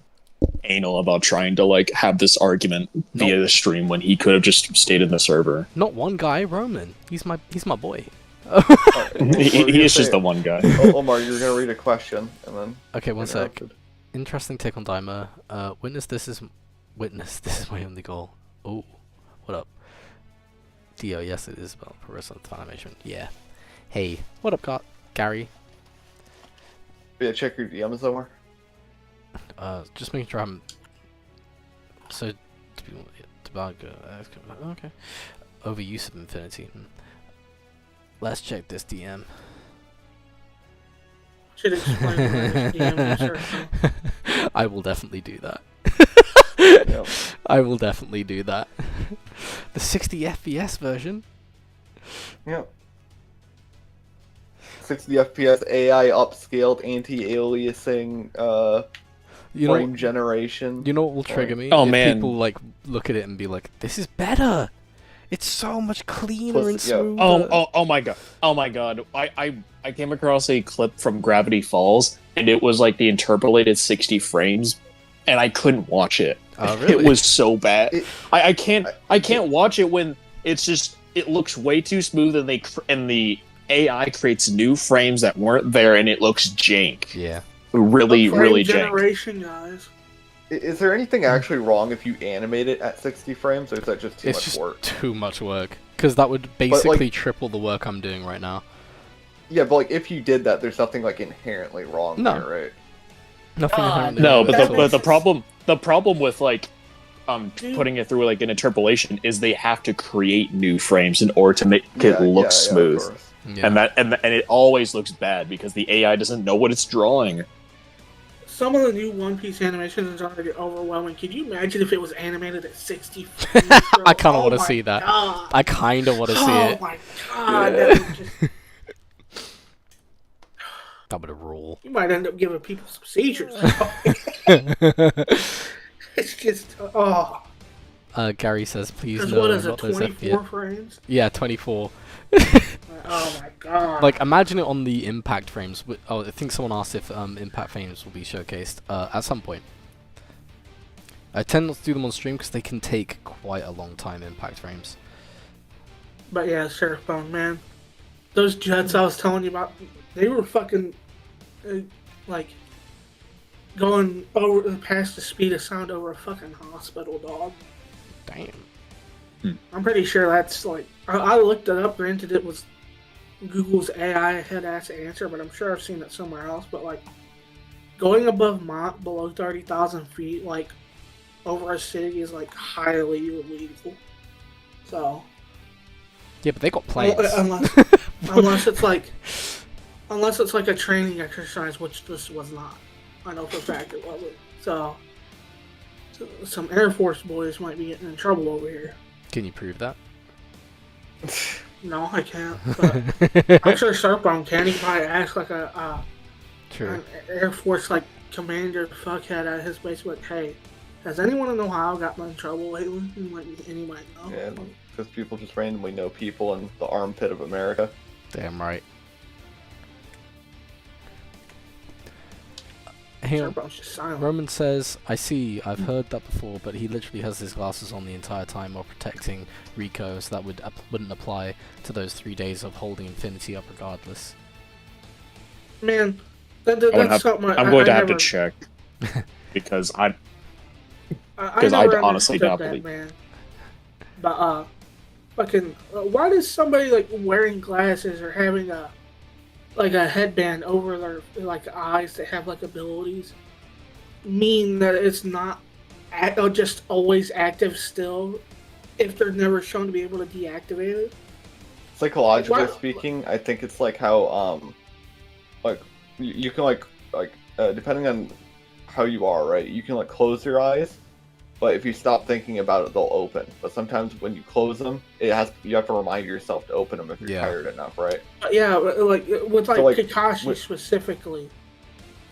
anal about trying to like have this argument via the stream when he could have just stayed in the server. Not one guy, Roman. He's my boy. He is just the one guy. Omar, you're gonna read a question and then. Okay, one sec. Interesting take on Daima. Witness, this is my only goal. Oh, what up? Dio, yes, it is about progress of animation. Yeah. Hey, what up, Gary? Yeah, check your DMs, Omar. Just making sure I'm. So, okay. Overuse of Infinity. Let's check this DM. Should explain DM. I will definitely do that. Yep. I will definitely do that. The 60 FPS version. Yeah. 60 FPS AI upscaled anti-aliasing frame generation. You know what will trigger me? Oh, if man. People like look at it and be like, "This is better. It's so much cleaner and smoother." Oh my god! I came across a clip from Gravity Falls, and it was like the interpolated 60 frames, and I couldn't watch it. Oh, really? It was so bad. I can't watch it when it looks way too smooth, and the AI creates new frames that weren't there, and it looks jank. Yeah. Really jank. Generation, guys. Is there anything actually wrong if you animate it at 60 frames, or is that just too much work? It's just too much work. Because that would basically triple the work I'm doing right now. Yeah, but like if you did that, there's nothing like inherently wrong there, right? Nothing inherently No, wrong. but the problem with like putting it through like an interpolation is they have to create new frames in order to make it look smooth. Yeah. And it always looks bad because the AI doesn't know what it's drawing. Some of the new One Piece animations are already overwhelming. Can you imagine if it was animated at 60 frames? I kind of want to see that. God. I kind of want to see it. Oh my god. That would just... That would rule. You might end up giving people some seizures. It's just, Gary says, please no, what is not it, those 24 FPS. frames? Yeah, 24. Oh my god. Like, imagine it on the impact frames. Oh, I think someone asked if impact frames will be showcased at some point. I tend not to do them on stream because they can take quite a long time, impact frames. But yeah, Surfbone, man. Those jets I was telling you about, they were fucking, like, going over past the speed of sound over a fucking hospital, dog. Damn. I'm pretty sure that's like, I looked it up, granted it was Google's AI head-ass answer, but I'm sure I've seen it somewhere else, but like, going above Mach below 30,000 feet, like, over a city is like highly illegal. So. Yeah, but they got planes. Unless it's like a training exercise, which this was not. I know for a fact it wasn't. So some Air Force boys might be getting in trouble over here. Can you prove that? No, I can't. But I'm sure Surfbone can. He might ask like an Air Force like commander fuckhead at his base, like, hey, does anyone in Ohio gotten in trouble lately? He might know. Yeah, because people just randomly know people in the armpit of America. Damn right. Hang on. Roman says, I see, I've heard that before, but he literally has his glasses on the entire time while protecting Rico, so that wouldn't apply to those 3 days of holding Infinity up regardless. Man, that's something I'm going to have to check. Because I honestly don't believe. Man. But, fucking, why does somebody, like, wearing glasses or having a headband over their, like, eyes that have, like, abilities mean that it's not just always active still if they're never shown to be able to deactivate it? Psychologically speaking, I think it's like how like you can depending on how you are, right? You can like close your eyes, but if you stop thinking about it, they'll open. But sometimes when you close them, you have to remind yourself to open them if you're tired enough, right? Yeah, like with Kakashi specifically,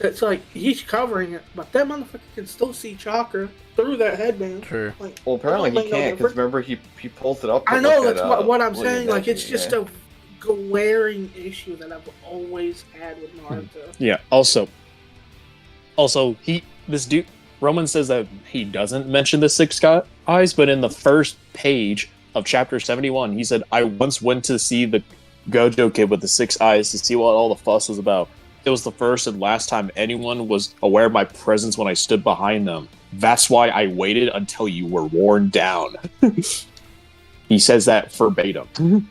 it's like he's covering it, but that motherfucker can still see chakra through that headband. True. Like, well, apparently he can't, because remember he pulls it up. I know that's what I'm saying. Like it's just a glaring issue that I've always had with Naruto. Yeah. Also, Roman says that he doesn't mention the six eyes, but in the first page of chapter 71, he said, "I once went to see the Gojo kid with the six eyes to see what all the fuss was about. It was the first and last time anyone was aware of my presence when I stood behind them. That's why I waited until you were worn down." He says that verbatim.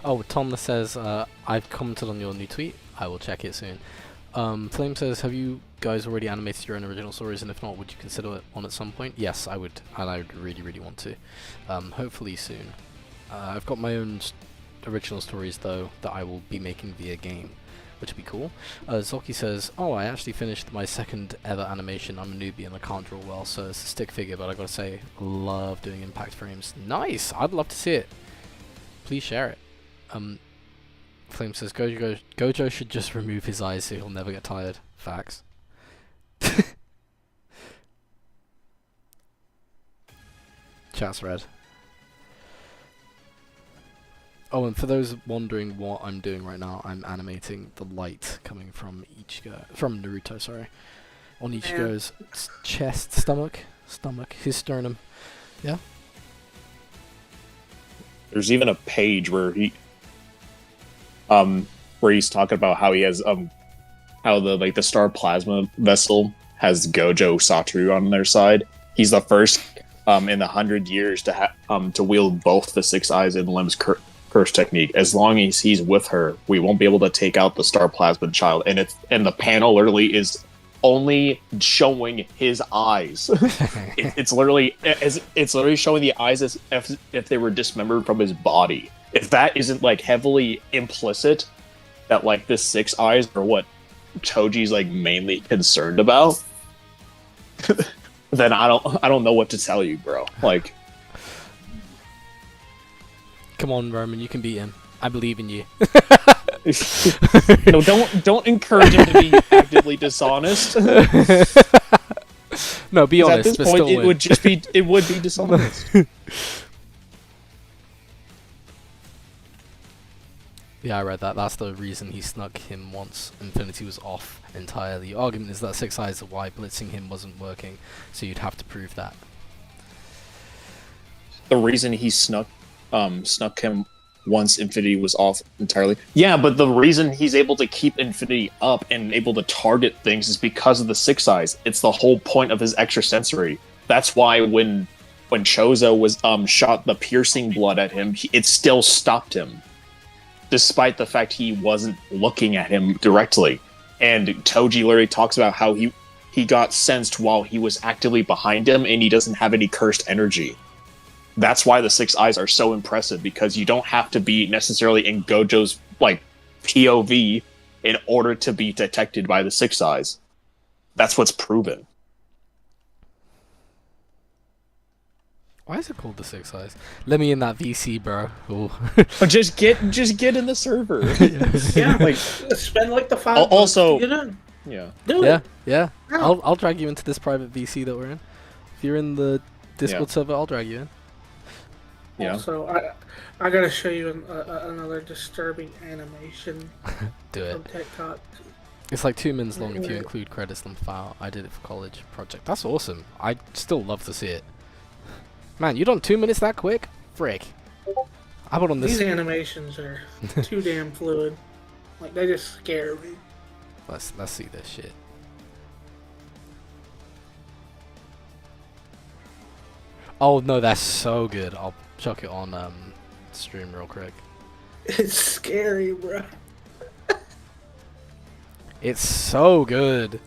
Oh, Tom says, I've commented on your new tweet. I will check it soon. Flame says, have you guys already animated your own original stories? And if not, would you consider it on at some point? Yes, I would. And I would really, really want to. Hopefully soon. I've got my own original stories, though, that I will be making via game, which would be cool. Zoki says, oh, I actually finished my second ever animation. I'm a newbie and I can't draw well, so it's a stick figure, but I gotta say, love doing impact frames. Nice! I'd love to see it. Please share it. Flame says, Gojo should just remove his eyes so he'll never get tired. Facts. Chat's red. Oh, and for those wondering what I'm doing right now, I'm animating the light coming from Naruto, sorry. On Ichigo's chest, stomach, his sternum. Yeah? There's even a page where he's talking about how he has how the star plasma vessel has Gojo Satoru on their side. He's the first in the 100 years to wield both the six eyes and limbs curse technique. As long as he's with her, we won't be able to take out the star plasma child. And the panel literally is only showing his eyes. It's literally showing the eyes as if they were dismembered from his body. If that isn't like heavily implicit that like the six eyes are what Toji's like mainly concerned about, then I don't know what to tell you, bro. Like, come on, Roman, you can beat him. I believe in you. No, don't encourage him to be actively dishonest. No, be honest. At this point, it would be dishonest. Yeah, I read that. That's the reason he snuck him once Infinity was off entirely. The argument is that six eyes are why blitzing him wasn't working, so you'd have to prove that. The reason he snuck him once Infinity was off entirely. Yeah, but the reason he's able to keep Infinity up and able to target things is because of the six eyes. It's the whole point of his extrasensory. That's why when Chozo was shot the piercing blood at him, it still stopped him, despite the fact he wasn't looking at him directly. And Toji literally talks about how he got sensed while he was actively behind him, and he doesn't have any cursed energy. That's why the six eyes are so impressive, because you don't have to be necessarily in Gojo's like POV in order to be detected by the six eyes. That's what's proven. Why is it called the six eyes? Let me in that VC, bro. Just get in the server. Yeah, like spend like the 5 also to get in. Yeah. Do it. Yeah. I'll drag you into this private VC that we're in. If you're in the Discord server, I'll drag you in. Yeah. Also, I gotta show you another disturbing animation. Do it. From TikTok. It's like 2 minutes long if you include credits on the file. I did it for college project. That's awesome. I'd still love to see it. Man, you done 2 minutes that quick? Frick. How about on this? These animations are too damn fluid. Like, they just scare me. Let's see this shit. Oh no, that's so good. I'll chuck it on stream real quick. It's scary, bro. It's so good.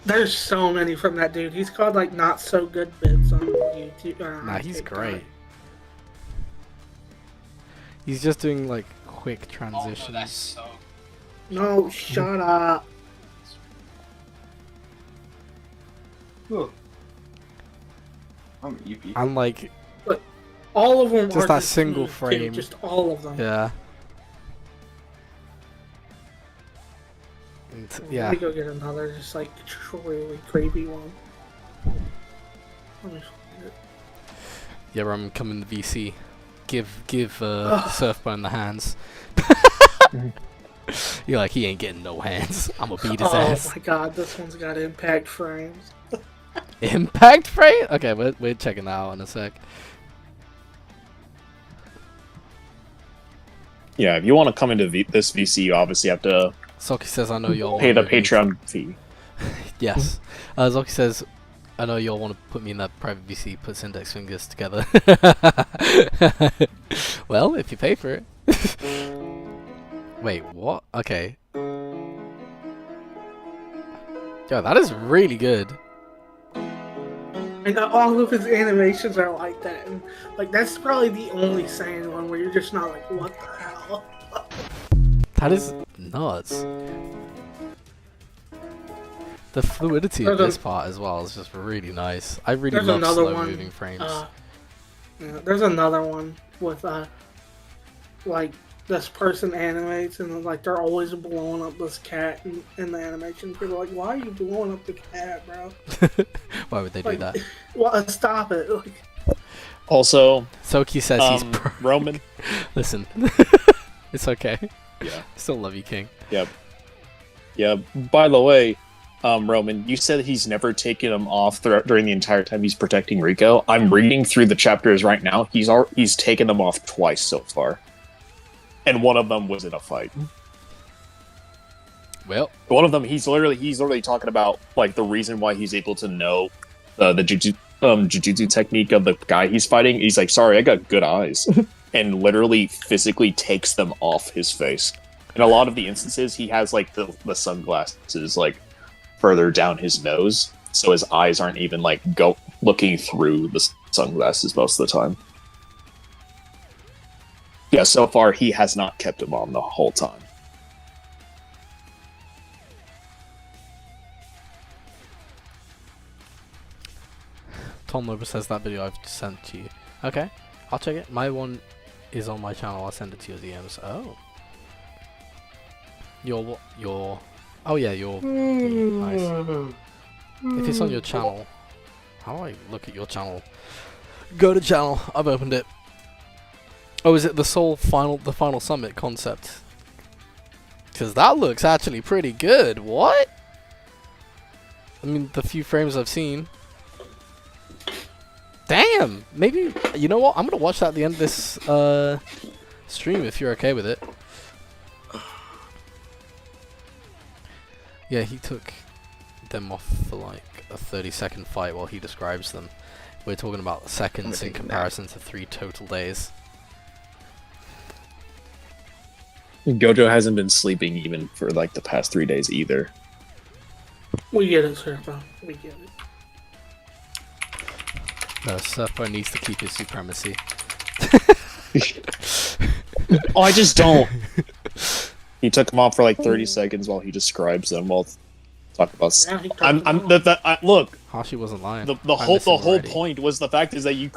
There's so many from that dude. He's called like Not So Good Bits on YouTube. Nah, he's great. He's just doing like quick transitions. No, shut up. I'm EP. And like, but all of them just are that single frame. Too, just all of them. Yeah. Yeah. Let me go get another, just like truly creepy one. Let me find it. Yeah, I'm coming to VC. Give Surfbone the hands. You're like, he ain't getting no hands. I'm gonna beat his ass. Oh my god, this one's got impact frames. Impact frame? Okay, we're checking that out in a sec. Yeah, if you want to come into this VC, you obviously have to Zoki says, I know you'll pay the Patreon fee. Yes. Zoki says, I know you'll want to put me in that private VC, puts index fingers together. Well, if you pay for it. Wait, what? Okay. Yeah, that is really good. And all of his animations are like that. And like that's probably the only Saiyan one where you're just not like, what the hell? That is nuts. The fluidity of this part as well is just really nice. I really love slow moving frames. Yeah, there's another one with like this person animates and like they're always blowing up this cat in the animation. People are like, why are you blowing up the cat, bro? Why would they do that? Well, stop it. Like, also, Soki says he's Roman. Listen, it's okay. Yeah, still love you, King. Yep. Yeah. By the way, Roman, you said he's never taken him off during the entire time he's protecting Rico. I'm reading through the chapters right now. He's taken them off twice so far, and one of them was in a fight. Well, one of them he's literally talking about like the reason why he's able to know the jujutsu technique of the guy he's fighting. He's like, sorry, I got good eyes, and literally physically takes them off his face. In a lot of the instances, he has like the sunglasses like further down his nose, so his eyes aren't even like looking through the sunglasses most of the time. Yeah, so far he has not kept him on the whole time. Tom Lober says that video I've sent to you. Okay, I'll check it. My one is on my channel. I'll send it to your DMs. Oh. Oh yeah, nice. If it's on your channel, how do I look at your channel? Go to channel. I've opened it. Oh, is it the final summit concept? Because that looks actually pretty good. What? I mean, the few frames I've seen. Damn. Maybe, you know what? I'm gonna watch that at the end of this stream if you're okay with it. Yeah, he took them off for like a 30-second fight while he describes them. We're talking about seconds in comparison to 3 total days. Gojo hasn't been sleeping even for like the past 3 days either. We get it, Surfo. We get it. No, Surfo needs to keep his supremacy. Oh, I just don't. He took them off for like 30 seconds while he describes them. While talk about. Yeah, look. Hashi wasn't lying. The whole point was the fact is that you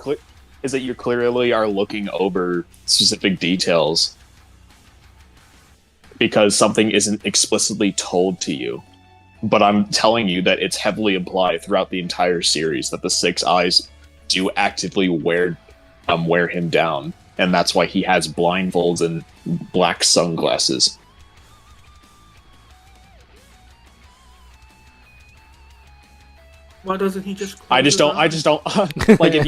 clearly are looking over specific details because something isn't explicitly told to you. But I'm telling you that it's heavily implied throughout the entire series that the 6 eyes do actively wear him down, and that's why he has blindfolds and black sunglasses. Why doesn't he just? I just don't. Like if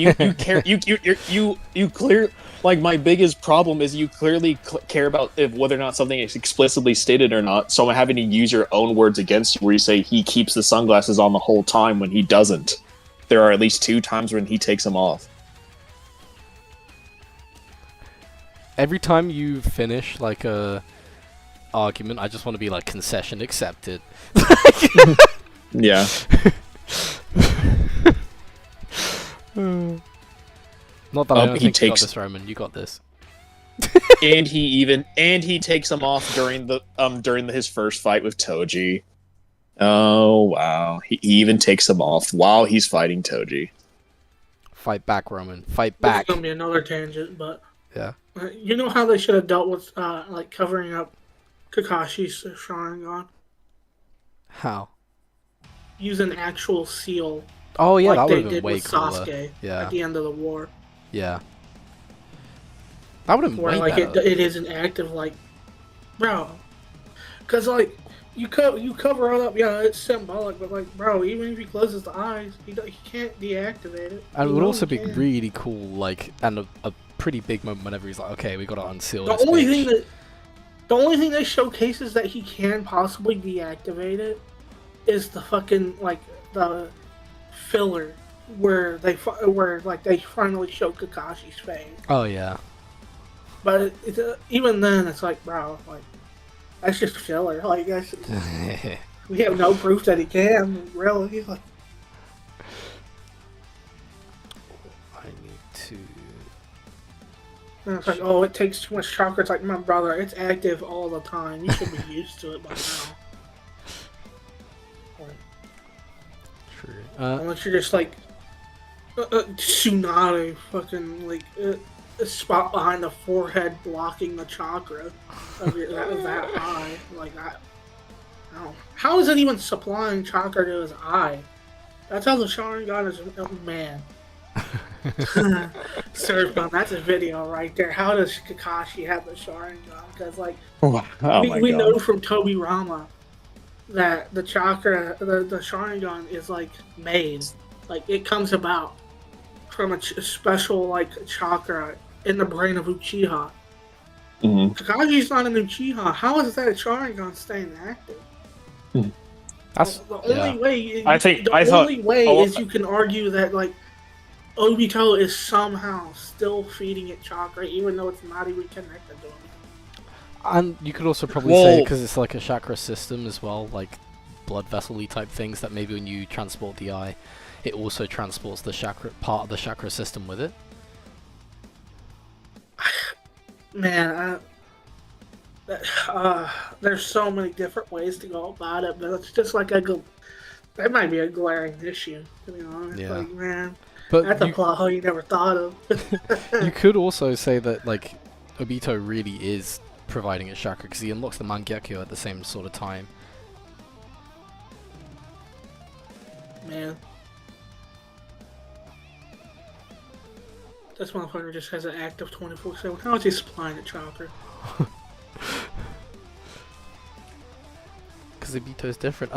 you clear. Like my biggest problem is you clearly care about whether or not something is explicitly stated or not. So I'm having to use your own words against you, where you say he keeps the sunglasses on the whole time when he doesn't. There are at least 2 times when he takes them off. Every time you finish like a argument, I just want to be like concession accepted. Yeah. Not that I don't think you got this, Roman. You got this. and he takes him off during his first fight with Toji. Oh wow! He even takes him off while he's fighting Toji. Fight back, Roman. Fight back. It's gonna be another tangent, but yeah. You know how they should have dealt with like covering up Kakashi's Sharingan? How? Use an actual seal. Oh yeah, like that they would have been did way with cooler. Sasuke Yeah. at the end of the war. Yeah. That would have been Where way like better. it is an active like, bro, because like you cover it up. Yeah, it's symbolic, but like, bro, even if he closes the eyes, he can't deactivate it. And it would also be really cool, like, and a pretty big moment whenever he's like, okay, we gotta unseal this. The only thing that showcases that he can possibly deactivate it is the fucking like the filler where they finally show Kakashi's face. Oh yeah. But even then, it's like, bro, like that's just filler. Like we have no proof that he can really. Like, I need to. and it's like, oh, it takes too much chakra. It's like, my brother, it's active all the time. You should be used to it by now. True. Unless you're just like Tsunade, fucking like a spot behind the forehead blocking the chakra of that eye, like that. How is it even supplying chakra to his eye? That's how the Sharingan is. Oh, man. Surfbomb, that's a video right there. How does Kakashi have the Sharingan? Because like we know from Tobi Rama that the chakra, the Sharingan is like made, like it comes about from a special like chakra in the brain of Uchiha. Mm-hmm. Kakashi's not an Uchiha. How is that Sharingan staying active? That's the only way. Only way is you can argue that like Obito is somehow still feeding it chakra, even though it's not even connected to him. And you could also probably say because it's like a chakra system as well, like blood vessel-y type things, that maybe when you transport the eye, it also transports the chakra part of the chakra system with it. Man, there's so many different ways to go about it, but it's just like that might be a glaring issue, to be honest. Yeah. Like, man, But that's a plot hole you never thought of. You could also say that like Obito really is providing a chakra because he unlocks the Mangekyo at the same sort of time. Man. This motherfucker just has an active 24/7. How is he supplying the chakra? Because Obito's different.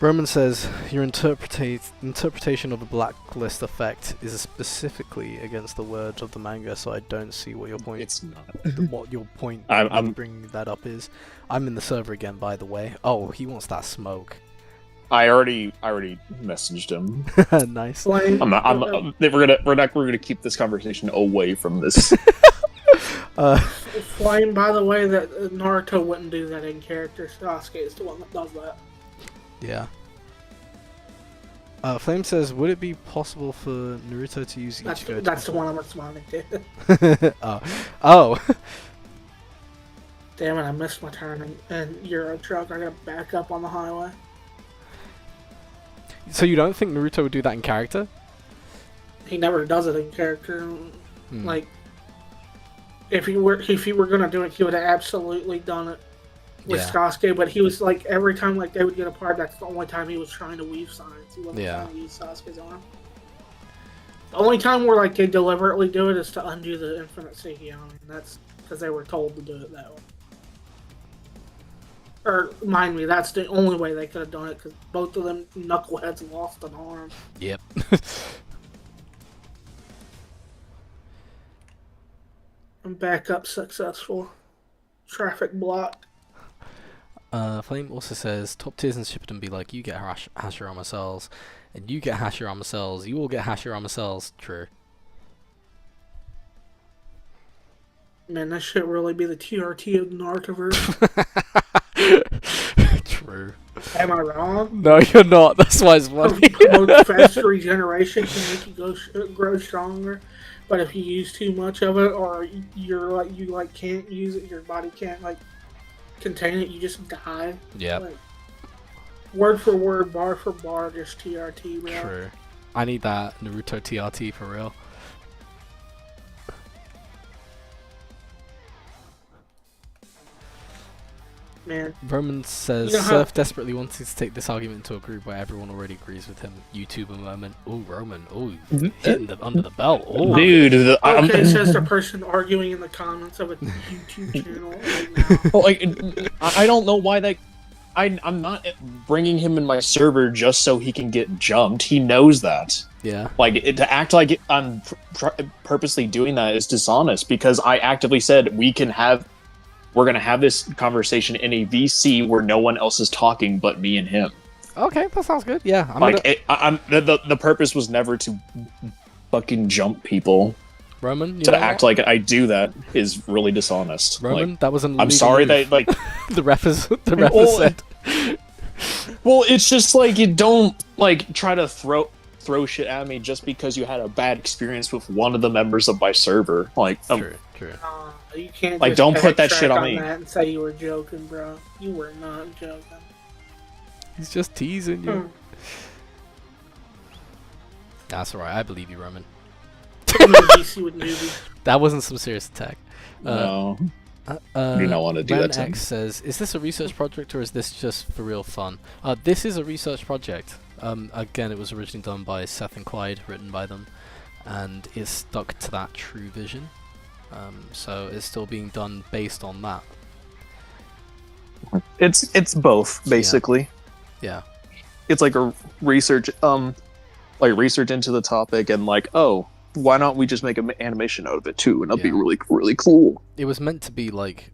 Roman says, your interpretation of the blacklist effect is specifically against the words of the manga, so I don't see what your point. It's not. What your point I'm bringing that up is. I'm in the server again, by the way. Oh, he wants that smoke. I already messaged him. Nice. We're gonna keep this conversation away from this. Flame, by the way, that Naruto wouldn't do that in character. Sasuke is the one that does that. Yeah. Flame says, would it be possible for Naruto to use Ichigo? That's the one I'm responding to. Oh. Damn it, I missed my turn and Euro truck. I gotta back up on the highway. So you don't think Naruto would do that in character? He never does it in character. Like, if he were gonna do it, he would have absolutely done it with Sasuke. But he was like, every time like they would get apart, that's the only time he was trying to weave signs. He wasn't trying to use Sasuke's arm. The only time where like they deliberately do it is to undo the infinite Seikyon, and that's because they were told to do it that way. Or, mind me, that's the only way they could have done it, because both of them knuckleheads lost an arm. Yep. And backup successful. Traffic blocked. Flame also says, top tiers in Shippuden be like, you get Hashirama cells, and you get Hashirama cells, you all get Hashirama cells. True. Man, that shit really be the TRT of Narutoverse. True. Am I wrong? No, you're not. That's why it's funny. Faster regeneration can make you grow stronger, but if you use too much of it, or you can't use it, your body can't like contain it, you just die. Yeah. Like, word for word, bar for bar, just TRT, bro. True. I need that Naruto TRT for real. Man. Roman says, Surf desperately wanted to take this argument into a group where everyone already agrees with him. YouTuber moment. Oh, Roman. Oh, hitting under the belt. Oh, dude. Okay, says the person arguing in the comments of a YouTube channel right now. Well, like, I don't know why that. I'm not bringing him in my server just so he can get jumped. He knows that. Yeah. Like, to act like I'm purposely doing that is dishonest, because I actively said we're gonna have this conversation in a VC where no one else is talking but me and him. Okay, that sounds good. Yeah. The purpose was never to fucking jump people. Roman, to act like I do that is really dishonest. Roman, like, that was an I'm sorry move. that like the ref said. Well, it's just like, you don't like try to throw shit at me just because you had a bad experience with one of the members of my server. Like, true. You can't like, just don't put that shit on me. That and say you were joking, bro. You were not joking. He's just teasing you. That's alright. I believe you, Roman. That wasn't some serious attack. No. You don't want to do that to X says, is this a research project or is this just for real fun? This is a research project. Again, it was originally done by Seth and Clyde, written by them, and it's stuck to that true vision. So it's still being done based on that. It's both, basically. Yeah. It's like a research into the topic, and like, oh, why not we just make an animation out of it too, and it'll be really, really cool. It was meant to be like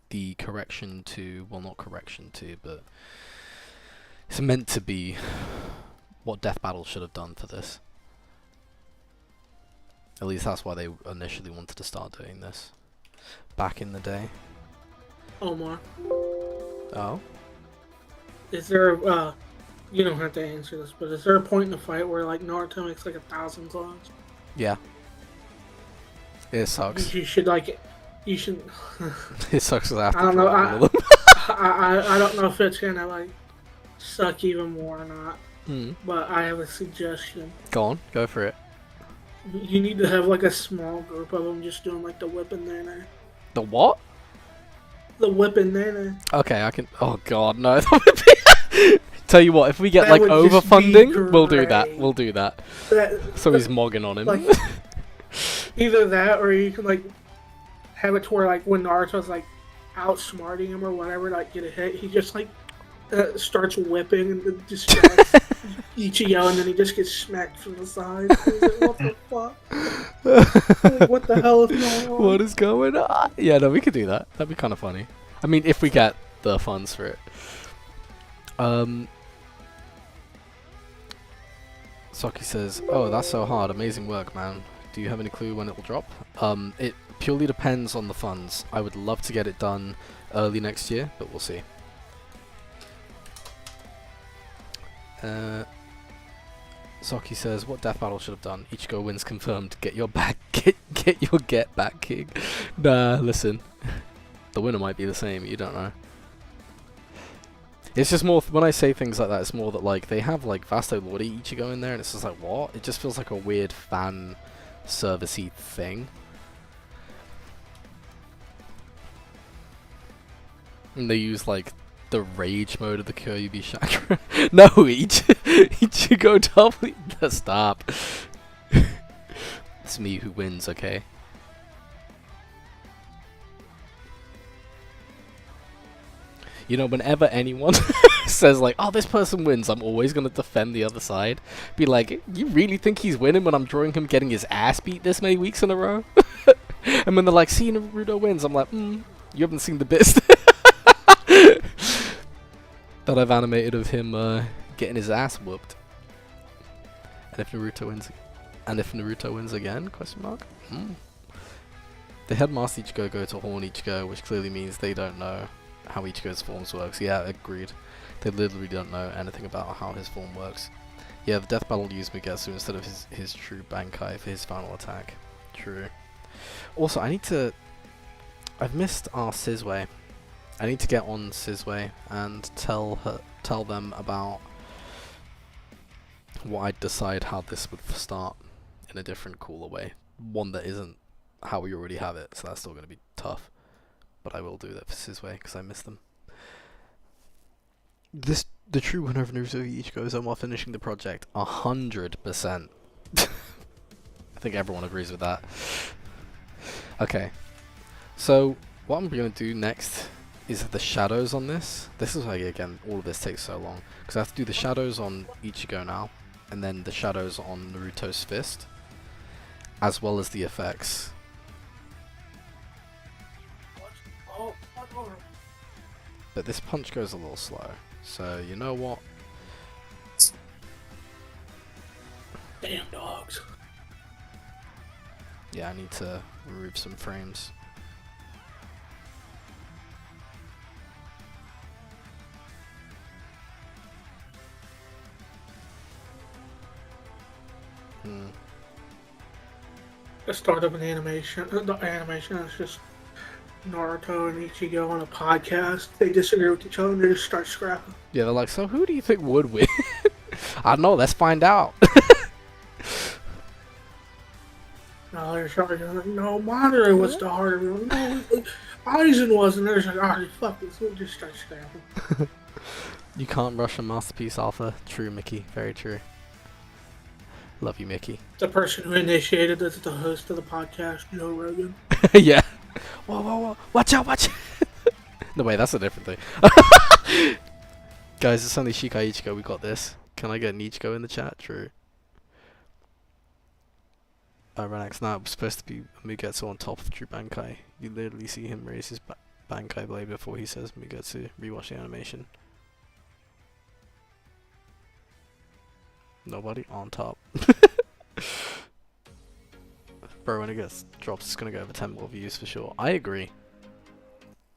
the correction to, well, not correction to, but it's meant to be what Death Battle should have done for this. At least that's why they initially wanted to start doing this back in the day. Omar. Oh? Is there you don't have to answer this, but is there a point in the fight where like Naruto makes like 1,000 clones? Yeah. It sucks. You should. It sucks because I don't know. I don't know if it's gonna like suck even more or not. But I have a suggestion. Go on, go for it. You need to have like a small group of them just doing like the whip and there. The what? The whip and there. Okay, I can. Oh god, no. Tell you what, if we get that like overfunding, we'll do that. We'll do that. So he's mogging on him. Like, either that, or you can like have it to where like when Naruto's like outsmarting him or whatever, like get a hit, he just like starts whipping and distracts Ichigo, and then he just gets smacked from the side. Like, what the fuck? Like, what the hell is going on? What is going on? Yeah, no, we could do that. That'd be kind of funny. I mean, if we get the funds for it. Saki says, oh, that's so hard. Amazing work, man. Do you have any clue when it will drop? It purely depends on the funds. I would love to get it done early next year, but we'll see. Saki says, what Death Battle should have done? Ichigo wins confirmed. Get your get back, King. Nah, listen. The winner might be the same, you don't know. It's just more, when I say things like that, it's more that like they have like Vasto Lordy Ichigo in there, and it's just like, what? It just feels like a weird fan servicey thing. And they use like the rage mode of the Kyuubi chakra. No, Ichigo double. Stop. It's me who wins, okay? You know, whenever anyone says like, oh, this person wins, I'm always going to defend the other side. Be like, you really think he's winning when I'm drawing him getting his ass beat this many weeks in a row? And when they're like, see, Naruto wins, I'm like, you haven't seen the bits that I've animated of him getting his ass whooped. And if Naruto wins again? Question mark. They had Master Ichigo go to Horn Ichigo, which clearly means they don't know. how Ichigo's forms works. Yeah, agreed. They literally don't know anything about how his form works. Yeah, the death battle used Mugetsu instead of his true Bankai for his final attack. True. Also, I've missed our Sizway. I need to get on Sizway and tell them about what I'd decide how this would start in a different, cooler way. One that isn't how we already have it, so that's still going to be tough. But I will do that for Sizway, because I miss them. The true winner of Naruto Ichigo is Omar finishing the project 100%. I think everyone agrees with that. Okay. So, what I'm going to do next is the shadows on this. This is why, again, all of this takes so long. Because I have to do the shadows on Ichigo now, and then the shadows on Naruto's fist, as well as the effects. But this punch goes a little slow, so you know what? Damn dogs. Yeah, I need to remove some frames. The start of an animation. The animation is just Naruto and Ichigo on a podcast. They disagree with each other and they just start scrapping. Yeah, they're like, so who do you think would win? I don't know, let's find out. No, they're starting. No, Madara was the harder one. No, Aizen wasn't. They're just like, alright, fuck this. We'll just start scrapping. You can't rush a masterpiece, Alpha. True, Mickey. Very true. Love you, Mickey. The person who initiated this is the host of the podcast, Joe Rogan. Yeah. Whoa. Watch out. No, wait, that's a different thing. Guys, it's only Shikai Ichigo. We got this. Can I get an Ichigo in the chat? True. Renax, now it's supposed to be Mugetsu on top of True Bankai. You literally see him raise his Bankai blade before he says Mugetsu. Rewatch the animation. Nobody on top. Bro, when it gets drops, it's gonna go over 10 more views for sure. I agree.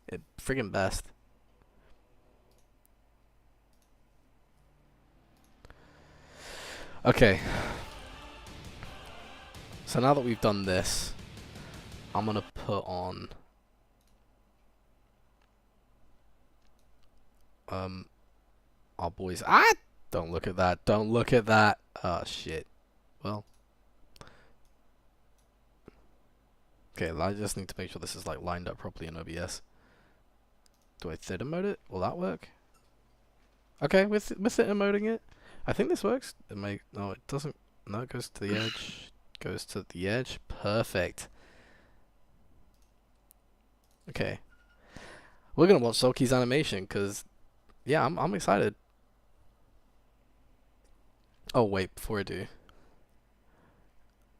It friggin' best. Okay. So now that we've done this, I'm gonna put on our boys. Don't look at that. Don't look at that. Oh shit. Well. Okay, I just need to make sure this is like lined up properly in OBS. Do I theta mode it? Will that work? Okay, with theta moding it. I think this works. It may. No, it doesn't. No, it goes to the edge. Goes to the edge. Perfect. Okay. We're gonna watch Sulky's animation because, yeah, I'm excited. Oh wait, before I do,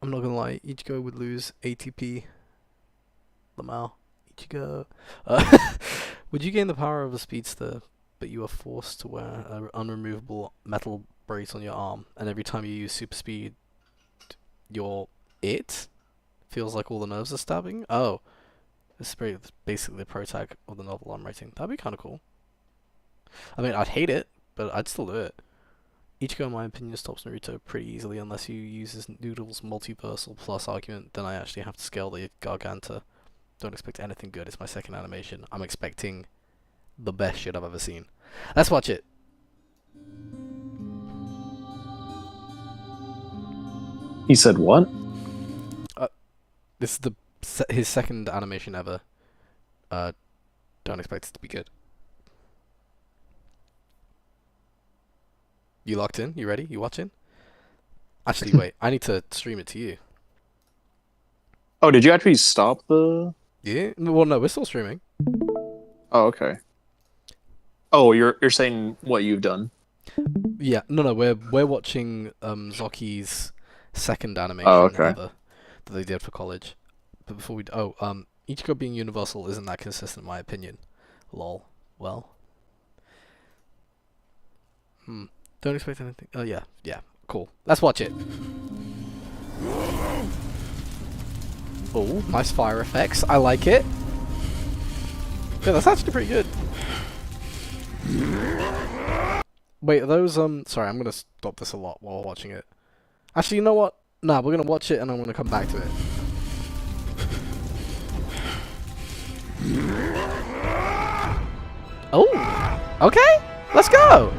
I'm not gonna lie. Ichigo would lose ATP. Lamau. Ichigo. Would you gain the power of a speedster, but you are forced to wear an unremovable metal brace on your arm, and every time you use super speed, it feels like all the nerves are stabbing? Oh. This is basically the pro tag of the novel I'm writing. That'd be kind of cool. I mean, I'd hate it, but I'd still do it. Ichigo, in my opinion, stops Naruto pretty easily unless he uses Noodle's multiversal plus argument. Then I actually have to scale the Garganta. Don't expect anything good. It's my second animation. I'm expecting the best shit I've ever seen. Let's watch it. He said what? This is his second animation ever. Don't expect it to be good. You locked in? You ready? You watching? Actually, wait. I need to stream it to you. Oh, did you actually stop the... Yeah? Well, no, we're still streaming. Oh, okay. Oh, you're saying what you've done? Yeah. No, we're watching Zoki's second animation ever that they did for college. But before we... Ichigo being universal isn't that consistent in my opinion. Lol. Well. Don't expect anything. Oh, yeah. Cool. Let's watch it. Oh, nice fire effects. I like it. Yeah, that's actually pretty good. Wait, are those sorry, I'm gonna stop this a lot while watching it. Actually, you know what? Nah, we're gonna watch it and I'm gonna come back to it. Oh, okay, let's go.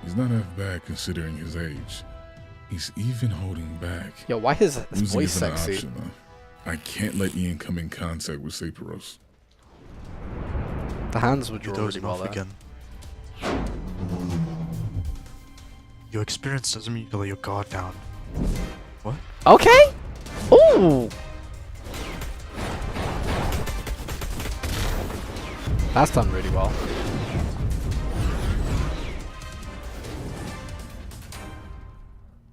He's not half bad considering his age. He's even holding back. Yo, why his Losing voice isn't an sexy? option, though. I can't let Ian come in contact with Sapros. The hands would draw really dozing well off there. again. Your experience doesn't mean you lay your guard down. What? Okay. Ooh. That's done really well.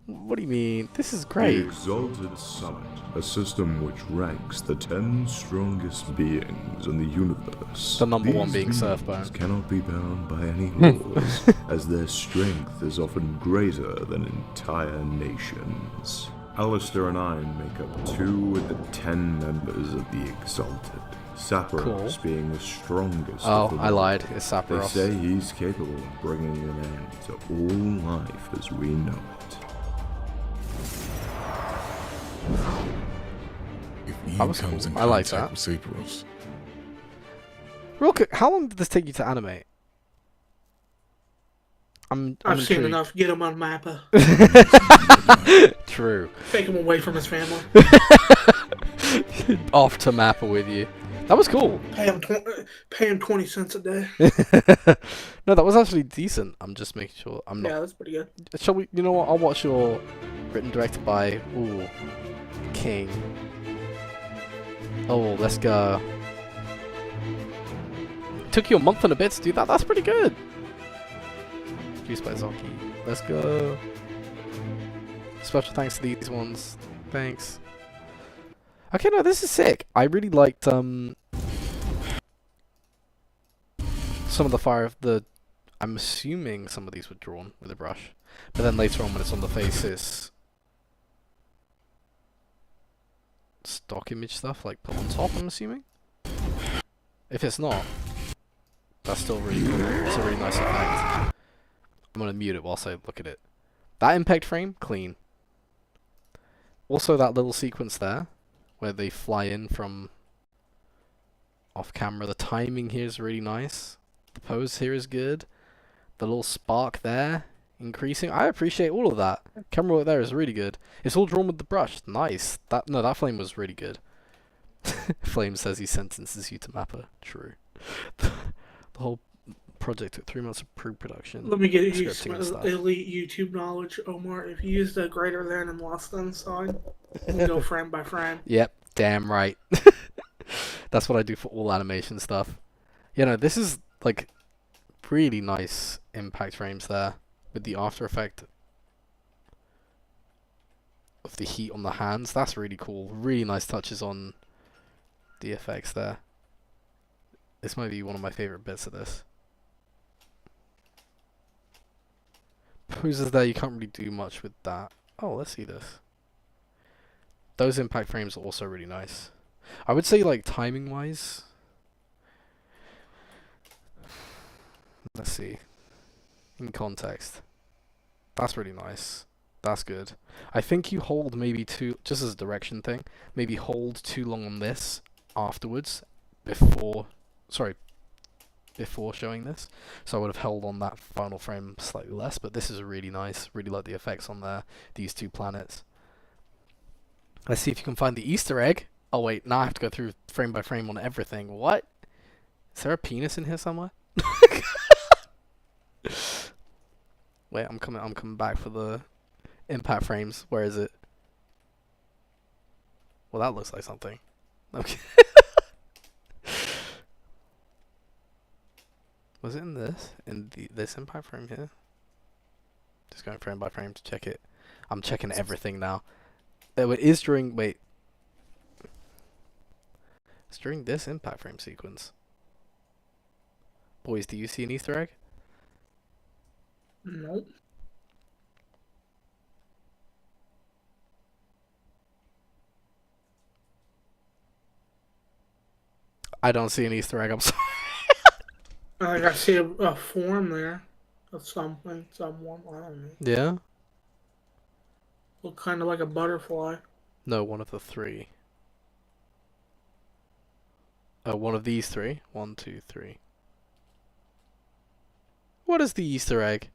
What do you mean? This is The great. Exalted Summit, a system which ranks the 10 strongest beings in the universe. The number one These being beings Surfbone. cannot be bound by any laws, as their strength is often greater than entire nations. Alistair and I make up 2 of the 10 members of the Exalted. Sapros Cool. being the strongest Oh, of them I all. lied. It's They Sapros. say he's capable of bringing an end to all life as we know it. If That Ian was comes cool. in I like contact with Sapros, Real quick, how long did this take you to animate? I'm I've seen intrigued. enough. Get him on Mappa. True. Take him away from his family. Off to Mappa with you. That was cool. Pay him 20 cents a day. No, that was actually decent. I'm just making sure I'm not. Yeah, that's pretty good. Shall we? You know what? I'll watch your written directed by King. Oh, let's go. Took you a month and a bit to do that. That's pretty good. Produced by Zoki. Let's go. Special thanks to these ones. Thanks. Okay, no, this is sick. I really liked some of the I'm assuming some of these were drawn with a brush, but then later on when it's on the face, it's stock image stuff like put on top. I'm assuming. If it's not, that's still really cool. It's a really nice effect. I'm gonna mute it whilst I look at it. That impact frame, clean. Also, that little sequence there, where they fly in from off camera. The timing here is really nice. The pose here is good. The little spark there, increasing. I appreciate all of that. Camera work there is really good. It's all drawn with the brush. Nice. That flame was really good. Flame says he sentences you to Mappa. True. The whole project took 3 months of pre-production. Let me get you scripting some and stuff. elite YouTube knowledge, Omar. If you use the greater than and less than sign, go frame by frame. Yep, damn right. That's what I do for all animation stuff. You know, this is like really nice impact frames there with the after effect of the heat on the hands. That's really cool. Really nice touches on the effects there. This might be one of my favorite bits of this. Poses there, you can't really do much with that. Oh, let's see this. Those impact frames are also really nice. I would say, like, timing-wise... Let's see. In context. That's really nice. That's good. I think you hold maybe just as a direction thing, maybe hold too long on this afterwards, before showing this. So I would have held on that final frame slightly less, but this is really nice. Really like the effects on there, these two planets. Let's see if you can find the Easter egg. Oh wait, now I have to go through frame by frame on everything. What? Is there a penis in here somewhere? Wait, I'm coming back for the impact frames. Where is it? Well, that looks like something. Okay. Was it in this? In this impact frame here? Just going frame by frame to check it. I'm checking everything now. It is during... Wait. It's during this impact frame sequence. Boys, do you see an Easter egg? Nope. I don't see an Easter egg, I'm sorry. I see a form there of something, someone. I don't know. Yeah? Look kind of like a butterfly. No, one of the three. One of these three. 1, 2, 3. What is the Easter egg?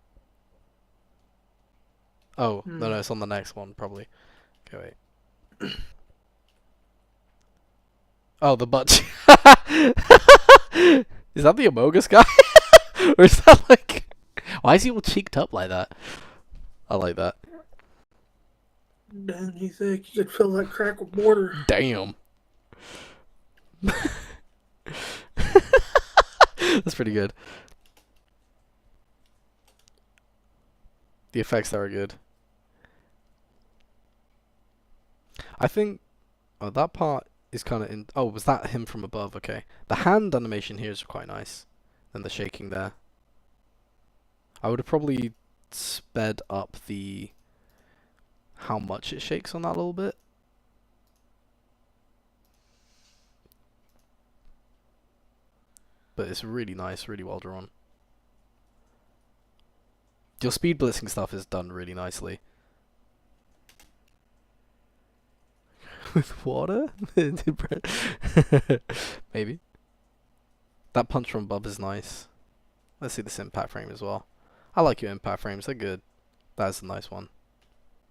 Oh, no, it's on the next one, probably. Okay, wait. Oh, the butt. Is that the Amogus guy? Or is that like... Why is he all cheeked up like that? I like that. Damn, you think you could fill that crack with mortar? Damn. That's pretty good. The effects there are good. I think... Oh, that part is kind of in... Oh, was that him from above? Okay. The hand animation here is quite nice. And the shaking there. I would have probably sped up the... how much it shakes on that a little bit. But it's really nice, really well drawn. Your speed blitzing stuff is done really nicely. With water? Maybe. That punch from Bub is nice. Let's see this impact frame as well. I like your impact frames, they're good. That's a nice one.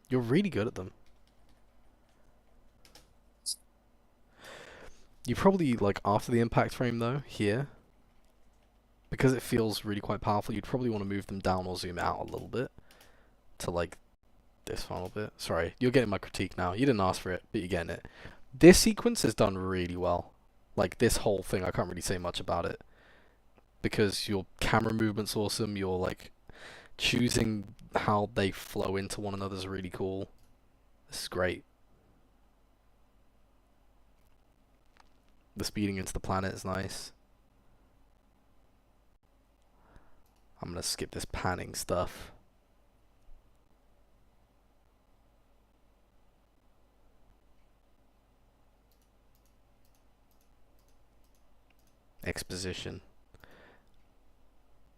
You're really good at them. You probably, like, after the impact frame though, here, because it feels really quite powerful, you'd probably want to move them down or zoom out a little bit to, like, this final bit. Sorry, you're getting my critique now. You didn't ask for it, but you're getting it. This sequence is done really well. Like, this whole thing, I can't really say much about it. Because your camera movement's awesome, you're, like, choosing how they flow into one another is really cool. This is great. The speeding into the planet is nice. I'm gonna skip this panning stuff. Exposition.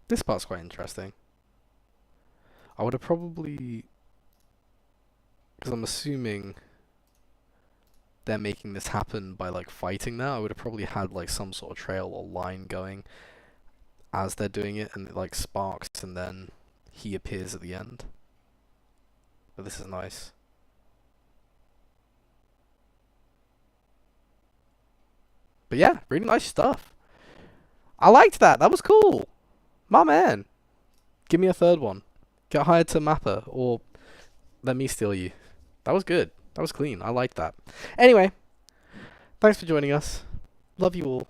This part's quite interesting. I would have probably... Because I'm assuming they're making this happen by, like, fighting now. I would have probably had, like, some sort of trail or line going as they're doing it, and it, like, sparks, and then he appears at the end. But this is nice. But yeah, really nice stuff. I liked that. That was cool. My man. Give me a third one. Get hired to Mappa, or let me steal you. That was good. That was clean. I liked that. Anyway, thanks for joining us. Love you all.